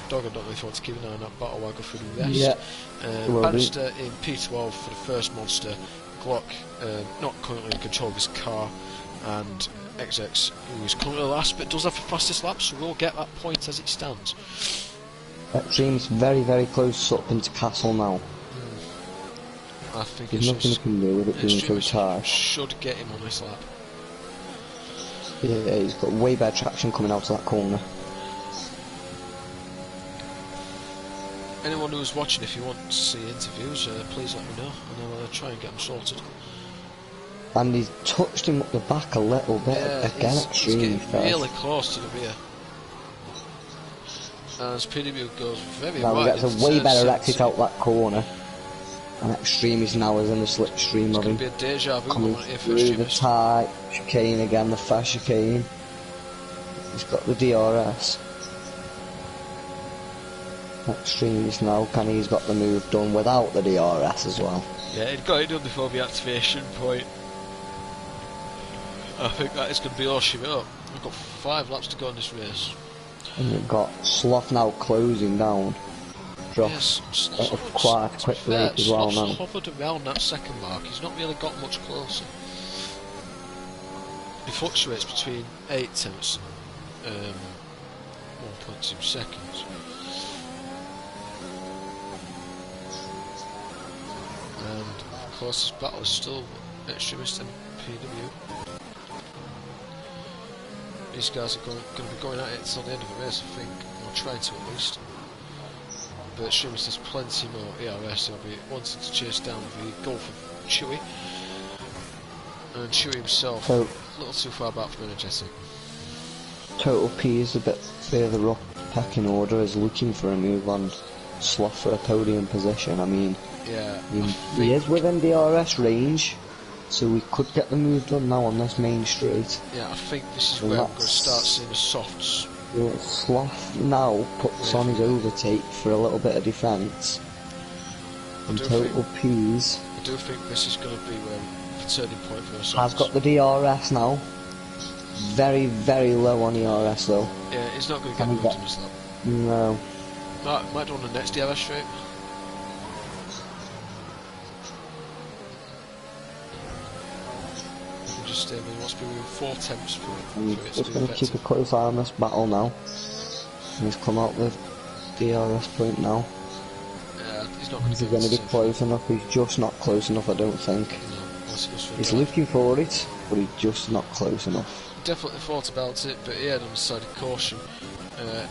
Speaker 1: Dog, I don't know if you want to keep an eye on that battle while I go through the rest.
Speaker 2: Yeah.
Speaker 1: Bannister in P12 for the first monster. Glock not currently in control of his car, and XX, who is currently last but does have the fastest lap, so we'll get that point as it stands.
Speaker 2: Extreme's very, very close up into Castle now.
Speaker 1: I think
Speaker 2: There's nothing you can do with it being so tight.
Speaker 1: Should get him on this lap.
Speaker 2: Yeah, he's got way better traction coming out of that corner.
Speaker 1: Anyone who's watching, if you want to see interviews, please let me know, and I'll try and get them sorted.
Speaker 2: And he's touched him up the back a little bit.
Speaker 1: Yeah,
Speaker 2: Again,
Speaker 1: he's getting
Speaker 2: fast.
Speaker 1: really close to the rear. As PW goes very
Speaker 2: now
Speaker 1: right.
Speaker 2: He gets a way better exit out that corner. And Extremis now is in the slipstream of him.
Speaker 1: It's going to be a deja vu
Speaker 2: Coming
Speaker 1: moment here for
Speaker 2: through the
Speaker 1: Extremis.
Speaker 2: tight chicane again, the fast chicane. He's got the DRS. Extremis now, he's got the move done without the DRS as well.
Speaker 1: Yeah, he'd got it done before the activation point. I think that is going to be all she wrote. We've got 5 laps to go in this race.
Speaker 2: And you've got Sloth now closing down. Drops
Speaker 1: Yes,
Speaker 2: at a quite a quick rate as well now.
Speaker 1: Sloth's hovered around that second mark. He's not really got much closer. He fluctuates between 8 tenths, 1.2 seconds. And the closest battle is still Extremist and PW. These guys are going to be going at it until the end of the race, I think, or trying to at least. But Extremist has plenty more ERS, he'll be wanting to chase down the Gulf of Chewy. And Chewy himself, a little too far back for Energetic.
Speaker 2: Total P is a bit further up pecking order, is looking for a move on Sloth for a podium position. I mean,
Speaker 1: yeah,
Speaker 2: he is within DRS range, so we could get the move done now on this main straight.
Speaker 1: Yeah, I think this is where we're going to start seeing the softs.
Speaker 2: Yeah, Sloth now puts on his overtake for a little bit of defence. And Total P's
Speaker 1: I do think this is going to be the turning point for the softs.
Speaker 2: has got the DRS now. Very, very low on ERS though.
Speaker 1: Yeah, he's not going to get moved on this lap.
Speaker 2: No.
Speaker 1: Might do on the next DRS straight. Just he wants to be moving 4 temps for it.
Speaker 2: He's just going to keep a close eye on this battle now. And he's come out with DRS point now.
Speaker 1: Yeah, he's not going to
Speaker 2: He's going to be close enough. He's just not close enough, I don't think.
Speaker 1: No,
Speaker 2: he's looking for it, but he's just not close enough.
Speaker 1: Definitely thought about it, but he had undecided caution.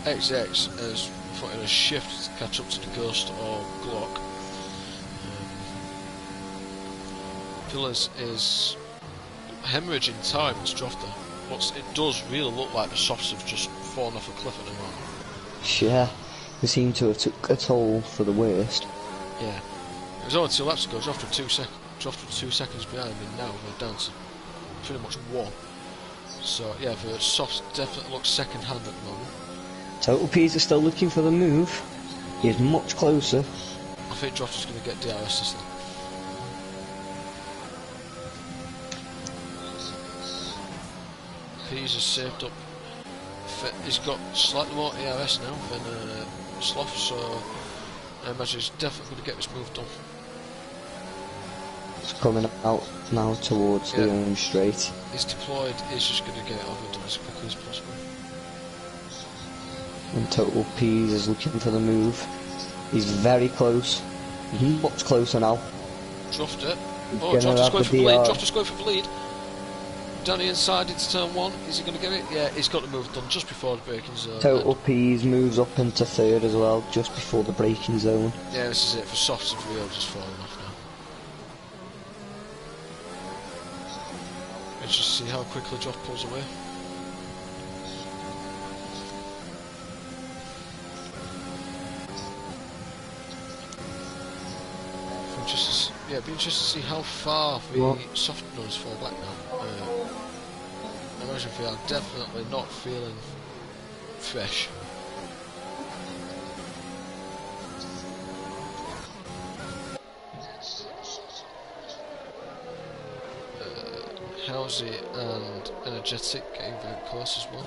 Speaker 1: XX has put in a shift to catch up to the Ghost or Glock. Pillars is hemorrhaging time in Strofter. It does really look like the softs have just fallen off a cliff at the moment.
Speaker 2: Yeah, they seem to have took a toll for the worst.
Speaker 1: Yeah. It was only 2 laps ago, Strofter 2 seconds behind, and now we're down to pretty much 1. So yeah, the softs definitely look second hand at the moment.
Speaker 2: Total P's are still looking for the move. He is much closer.
Speaker 1: I think Drofter's going to get DRS this time. P's has saved up. He's got slightly more ERS now than Sloth, so I imagine he's definitely going to get this move done.
Speaker 2: It's coming out now towards the home straight.
Speaker 1: He's deployed, he's just going to get it overdone as quickly as possible.
Speaker 2: And Total P's is looking for the move. He's very close. He's much closer now.
Speaker 1: Drofter. Oh, Drofter's going for the lead. Drofter's going for the lead. Down the inside into turn 1. Is he going to get it? Yeah, he's got the move done just before the braking zone.
Speaker 2: Total P's moves up into third as well, just before the braking zone.
Speaker 1: Yeah, this is it. For softs and Rio just falling off now. Let's just see how quickly Droft pulls away. yeah, it'd be interesting to see how far the soft runners fall back now. I imagine they are definitely not feeling fresh. Housey and Energetic getting very close as well.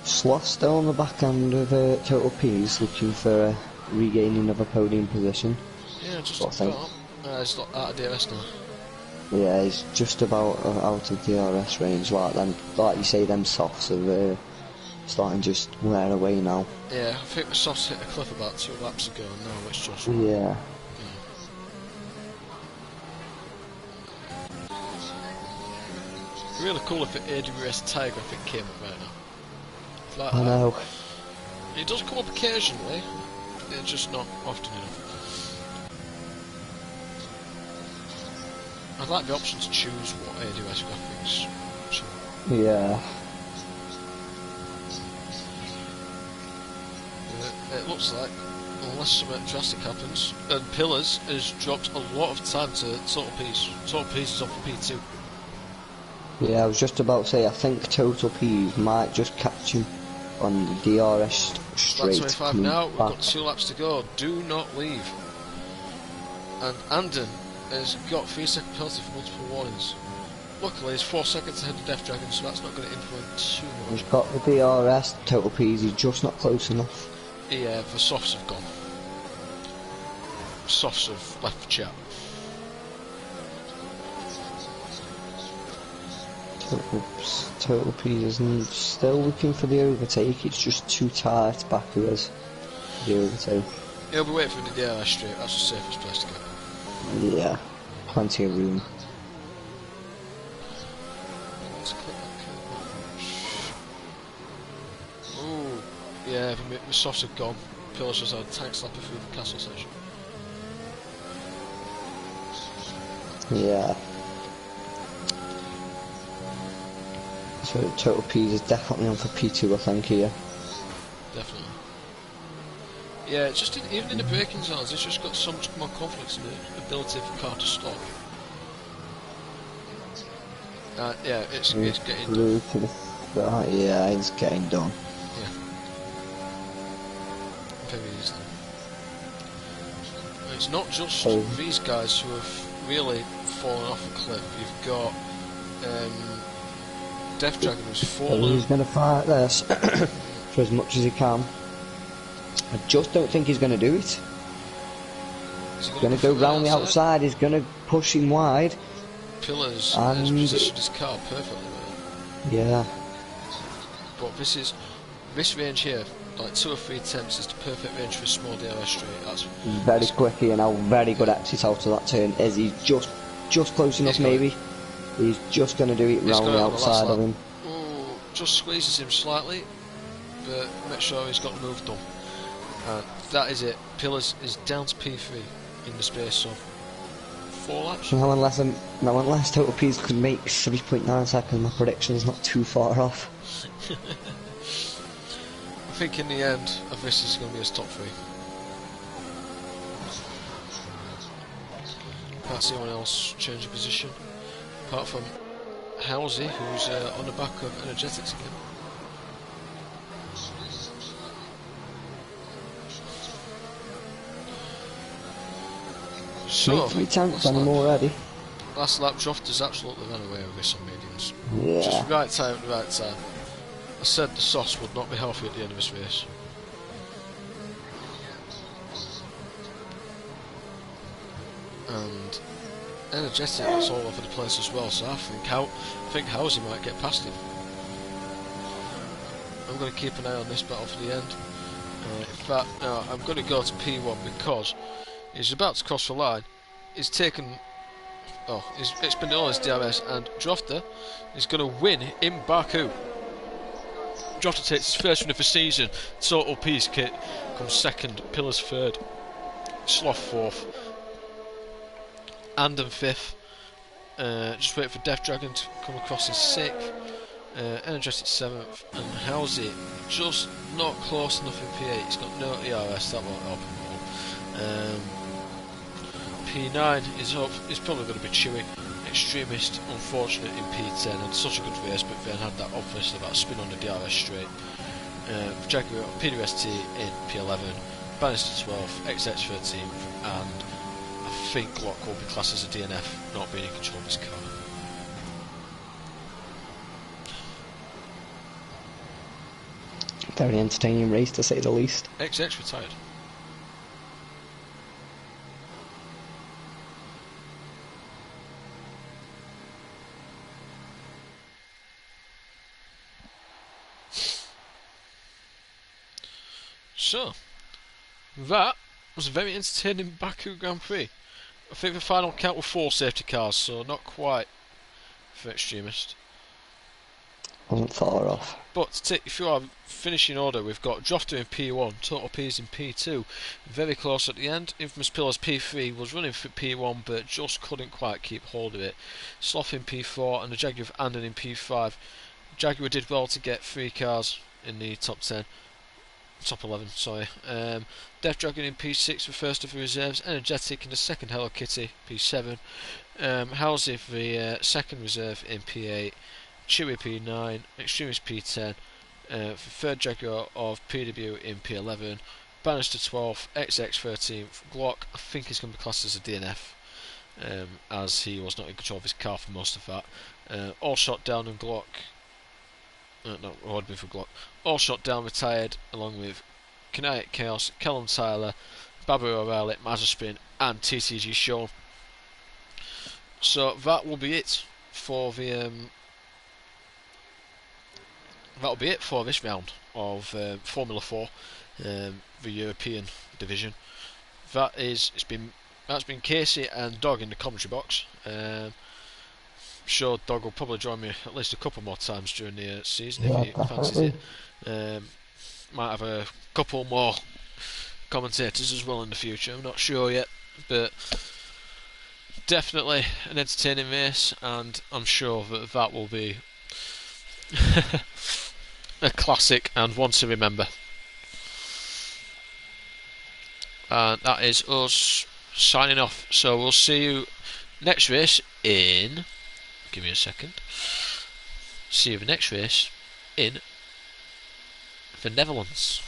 Speaker 2: Sloth still on the back end of Total P's, looking for regaining of a podium position.
Speaker 1: Yeah, just about. He's not out of DRS now.
Speaker 2: Yeah, he's just about out of DRS range. Like you say, them softs are starting to just wear away now.
Speaker 1: Yeah, I think the softs hit a cliff about 2 laps ago, and now it's just...
Speaker 2: Yeah.
Speaker 1: Really cool if the AWS tyre graphic came up right now. Like
Speaker 2: I know.
Speaker 1: It does come up occasionally, it's just not often enough. I'd like the option to choose what AWS graphics.
Speaker 2: Yeah.
Speaker 1: It looks like, unless something drastic happens, and Pillars has dropped a lot of time to Total Peace. Total Peace is off for P2.
Speaker 2: Yeah, I was just about to say, I think Total P's might just catch him on the DRS straight.
Speaker 1: Lap 25 now, we've got 2 laps to go, do not leave. And Anden has got 3-second penalty for multiple warnings. Luckily, he's 4 seconds ahead of Death Dragon, so that's not going to influence too much.
Speaker 2: He's got the DRS, Total P's, he's just not close enough.
Speaker 1: Yeah, the softs have gone. Softs have left the chat.
Speaker 2: Total P isn't still looking for the overtake, it's just too tight. Baku is the overtake.
Speaker 1: He'll be waiting for the DRS straight, that's the safest place to go.
Speaker 2: Yeah, plenty of room.
Speaker 1: Let's click that. Ooh, yeah, the softs have gone. Pillars just had a tank slapper through the castle section.
Speaker 2: Yeah. So Total P's is definitely on for P2, I think, here.
Speaker 1: Definitely. Yeah, it's just even in the braking zones, it's just got so much more confidence in the ability of the car to stop. Yeah, it's getting done.
Speaker 2: Yeah, it's getting done.
Speaker 1: Yeah. Very easily. It's not just these guys who have really fallen off a cliff. You've got Death Dragon who's fallen.
Speaker 2: He's going to fight this for as much as he can. I just don't think he's going to do it. He's going to go round the outside, he's going to push him wide.
Speaker 1: Pillars has positioned his car perfectly there.
Speaker 2: Yeah.
Speaker 1: But this range here, like 2 or 3 attempts, is the perfect range for a small DRS straight. That's
Speaker 2: very quick here now, very good exit out of that turn. Is he just close enough maybe? He's just going to do it round the outside of him.
Speaker 1: Ooh, just squeezes him slightly, but make sure he's got the move done. That is it. Pillars is down to P3 in the space of 4 laps.
Speaker 2: Now unless Total P's could make 3.9 seconds, my prediction's not too far off.
Speaker 1: I think in the end of this is going to be his top 3. Can't see anyone else changing position, apart from Housey, who's on the back of Energetics again. So,
Speaker 2: 3 tanks on him already.
Speaker 1: Last lap, Drofter's absolutely run away with this on mediums.
Speaker 2: Yeah.
Speaker 1: Just right time at the right time. I said the sauce would not be healthy at the end of this race. And Energetic was all over the place as well, so I think Housey might get past him. I'm going to keep an eye on this battle for the end. In fact, no, I'm going to go to P1 because he's about to cross the line. He's taken... Oh, it's been on his DRS, and Drofter is going to win in Baku. Drofter takes his first win of the season. Total Peace Kit comes second, Pillars third, Sloth fourth, Anden fifth. Just wait for Death Dragon to come across in sixth. Energetic seventh, and Housey just not close enough in P8. He's got no ERS, that won't help him at all. P9 is probably going to be Chewy. Extremist, unfortunate in P10, had such a good race, but then had that obviously that spin on the DRS straight. Jaguar PWST in P11, Bannister 12th, XX 13th, and I think Glock will be classed as a DNF, not being in control of his car.
Speaker 2: Very entertaining race to say the least.
Speaker 1: XX retired. So, that was a very entertaining Baku Grand Prix. I think the final count were 4 safety cars, so not quite for Extremist.
Speaker 2: Wasn't far off.
Speaker 1: But to take you through our finishing order, we've got Drofter in P1, Total P's in P2, very close at the end. Infamous Pillars P3 was running for P1 but just couldn't quite keep hold of it. Sloth in P4 and the Jaguar of Andon in P5. Jaguar did well to get 3 cars in the top 10. Top 11, sorry. Death Dragon in P6 for first of the reserves, Energetic in the second Hello Kitty, P7. Halsey for the second reserve in P8, Chewy P9, Extremist P10, for third Jaguar of PW in P11, Bannister 12th, XX 13th, Glock I think is going to be classed as a DNF, as he was not in control of his car for most of that. All shot down and Glock. No, award me for Glock. All shot down, retired, along with Kinetic Chaos, Callum Tyler, Babu O'Reilly, Mazespin, and TTG Sean. So that will be it for the. That'll be it for this round of Formula 4, the European division. That's been Casey and Dog in the commentary box. Sure Dog will probably join me at least a couple more times during the season if he fancies it. Might have a couple more commentators as well in the future, I'm not sure yet, but definitely an entertaining race, and I'm sure that will be a classic and one to remember. And that is us signing off, so we'll see you next race in. Give me a second. See you the next race in the Netherlands.